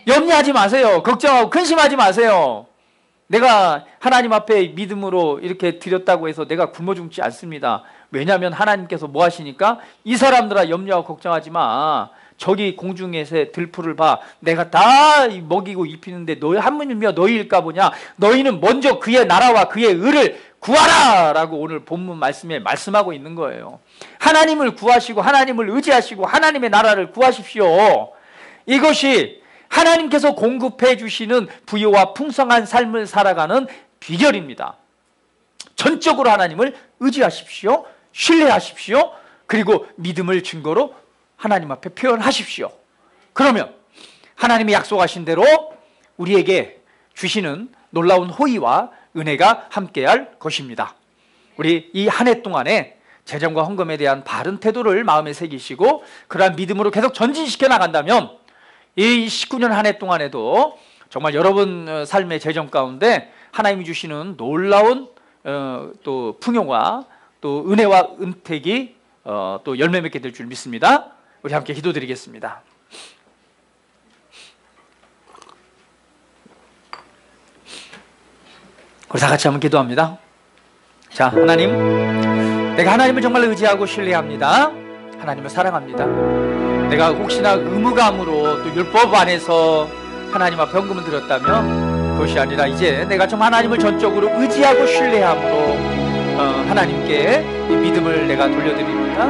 염려하지 마세요. 걱정하고 근심하지 마세요. 내가 하나님 앞에 믿음으로 이렇게 드렸다고 해서 내가 굶어 죽지 않습니다. 왜냐하면 하나님께서 뭐 하시니까, 이 사람들아 염려하고 걱정하지 마. 저기 공중에서 들풀을 봐. 내가 다 먹이고 입히는데 너희 하느님이여 너희일까 보냐. 너희는 먼저 그의 나라와 그의 의를 구하라 라고 오늘 본문 말씀에 말씀하고 있는 거예요. 하나님을 구하시고 하나님을 의지하시고 하나님의 나라를 구하십시오. 이것이 하나님께서 공급해 주시는 부유와 풍성한 삶을 살아가는 비결입니다. 전적으로 하나님을 의지하십시오. 신뢰하십시오. 그리고 믿음을 증거로 하나님 앞에 표현하십시오. 그러면 하나님이 약속하신 대로 우리에게 주시는 놀라운 호의와 은혜가 함께할 것입니다. 우리 이 한 해 동안에 재정과 헌금에 대한 바른 태도를 마음에 새기시고 그러한 믿음으로 계속 전진시켜 나간다면 이 19년 한 해 동안에도 정말 여러분 삶의 재정 가운데 하나님이 주시는 놀라운 또 풍요와 또 은혜와 은택이 또 열매 맺게 될 줄 믿습니다. 우리 함께 기도드리겠습니다. 우리 다 같이 한번 기도합니다. 자, 하나님, 내가 하나님을 정말 의지하고 신뢰합니다. 하나님을 사랑합니다. 내가 혹시나 의무감으로 또 율법 안에서 하나님 앞에 헌금을 드렸다면 그것이 아니라 이제 내가 정말 하나님을 전적으로 의지하고 신뢰함으로 하나님께 이 믿음을 내가 돌려드립니다.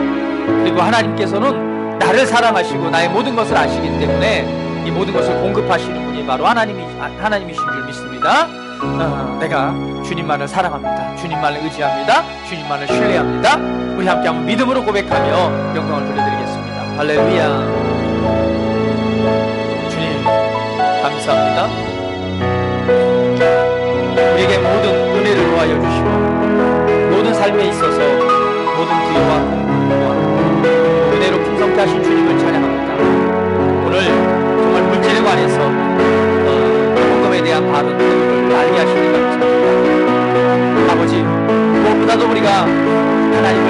그리고 하나님께서는 나를 사랑하시고 나의 모든 것을 아시기 때문에 이 모든 것을 공급하시는 분이 바로 하나님이신 줄 믿습니다. 내가 주님만을 사랑합니다. 주님만을 의지합니다. 주님만을 신뢰합니다. 우리 함께 한번 믿음으로 고백하며 영광을 돌려드리겠습니다. 할렐루야. 주님 감사합니다. 우리에게 모든 은혜를 더하여 주시고 모든 삶에 있어서 모든 부여와 공급과 은혜로 풍성케 하신 주님을 찬양합니다. 오늘 정말 물질에 관해서 헌금에 대한 바른 뜻을 알게 하시니 감사합니다. 아버지, 무엇보다도 우리가 하나님을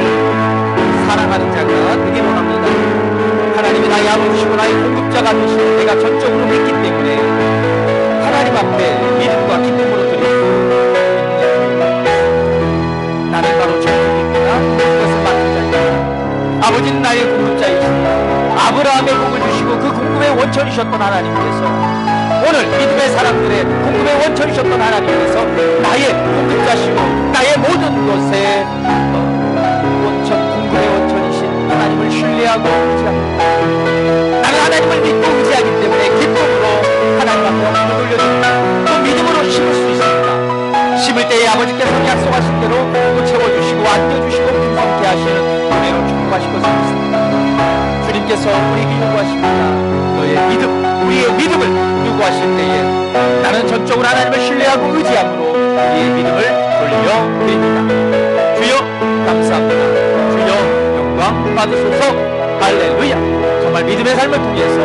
사랑하는 자가 되기 원합니다. 하나님이 나의 아버지시고 나의 공급자가 되시고 내가 전적으로 믿기 때문에 하나님 앞에 믿음과 기쁨으로 드리고 나는 바로 전국입니다. 그것을 맡은 자입니다. 아버지는 나의 공급자이시고 아브라함의 복을 주시고 그 공급의 원천이셨던 하나님께서 오늘 믿음의 사람들의 공급의 원천이셨던 하나님께서 나의 공급자시고 나의 모든 것에 공급의 원천이신 하나님을 신뢰하고 의지합니다. 나는 하나님을 믿고 의지하기 때문에 기쁨으로 하나님 앞에 영광을 돌려드립니다. 또 믿음으로 심을 수 있습니다. 심을 때에 아버지께서 약속하신 대로 또 채워주시고 안겨주시고 풍성케 하시는 은혜로 축복하실 것을 믿습니다. 주님께서 우리에게 요구하십니다. 너의 믿음, 우리의 믿음을 요구하실 때에 나는 전적으로 하나님을 신뢰하고 의지함으로 우리의 믿음을 돌려드립니다. 주여 감사합니다. 주여 영광 받으소서. 할렐루야. 정말 믿음의 삶을 통해서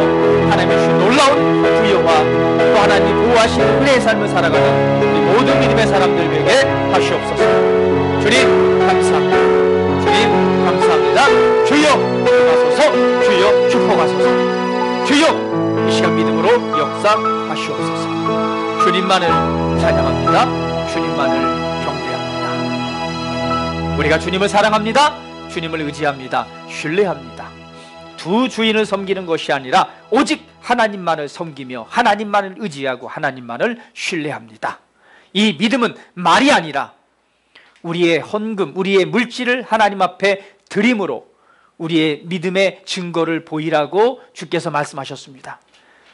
하나님의 주신 놀라운 부여와 또 하나님이 보호하시는 은혜의 삶을 살아가는 우리 모든 믿음의 사람들 되게 하시옵소서. 주님 감사합니다. 주님 감사합니다. 주여 하소서. 주여 축복하소서. 주여 이 시간 믿음으로 역사하시옵소서. 주님만을 찬양합니다. 주님만을 경배합니다. 우리가 주님을 사랑합니다. 주님을 의지합니다. 신뢰합니다. 두 주인을 섬기는 것이 아니라 오직 하나님만을 섬기며 하나님만을 의지하고 하나님만을 신뢰합니다. 이 믿음은 말이 아니라 우리의 헌금, 우리의 물질을 하나님 앞에 드림으로 우리의 믿음의 증거를 보이라고 주께서 말씀하셨습니다.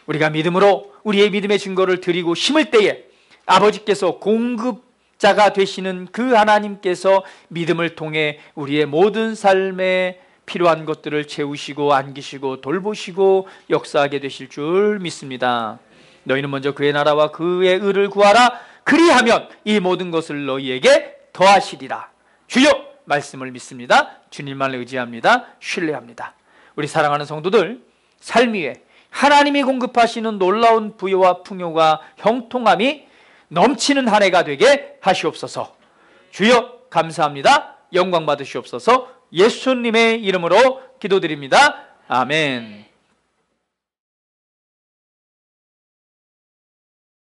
우리가 믿음으로 우리의 믿음의 증거를 드리고 심을 때에 아버지께서 공급자가 되시는 그 하나님께서 믿음을 통해 우리의 모든 삶에 필요한 것들을 채우시고 안기시고 돌보시고 역사하게 되실 줄 믿습니다. 너희는 먼저 그의 나라와 그의 의를 구하라. 그리하면 이 모든 것을 너희에게 더하시리라. 주여 말씀을 믿습니다. 주님만을 의지합니다. 신뢰합니다. 우리 사랑하는 성도들, 삶 위에 하나님이 공급하시는 놀라운 부여와 풍요가 형통함이 넘치는 한 해가 되게 하시옵소서. 주여 감사합니다. 영광 받으시옵소서. 예수님의 이름으로 기도드립니다. 아멘.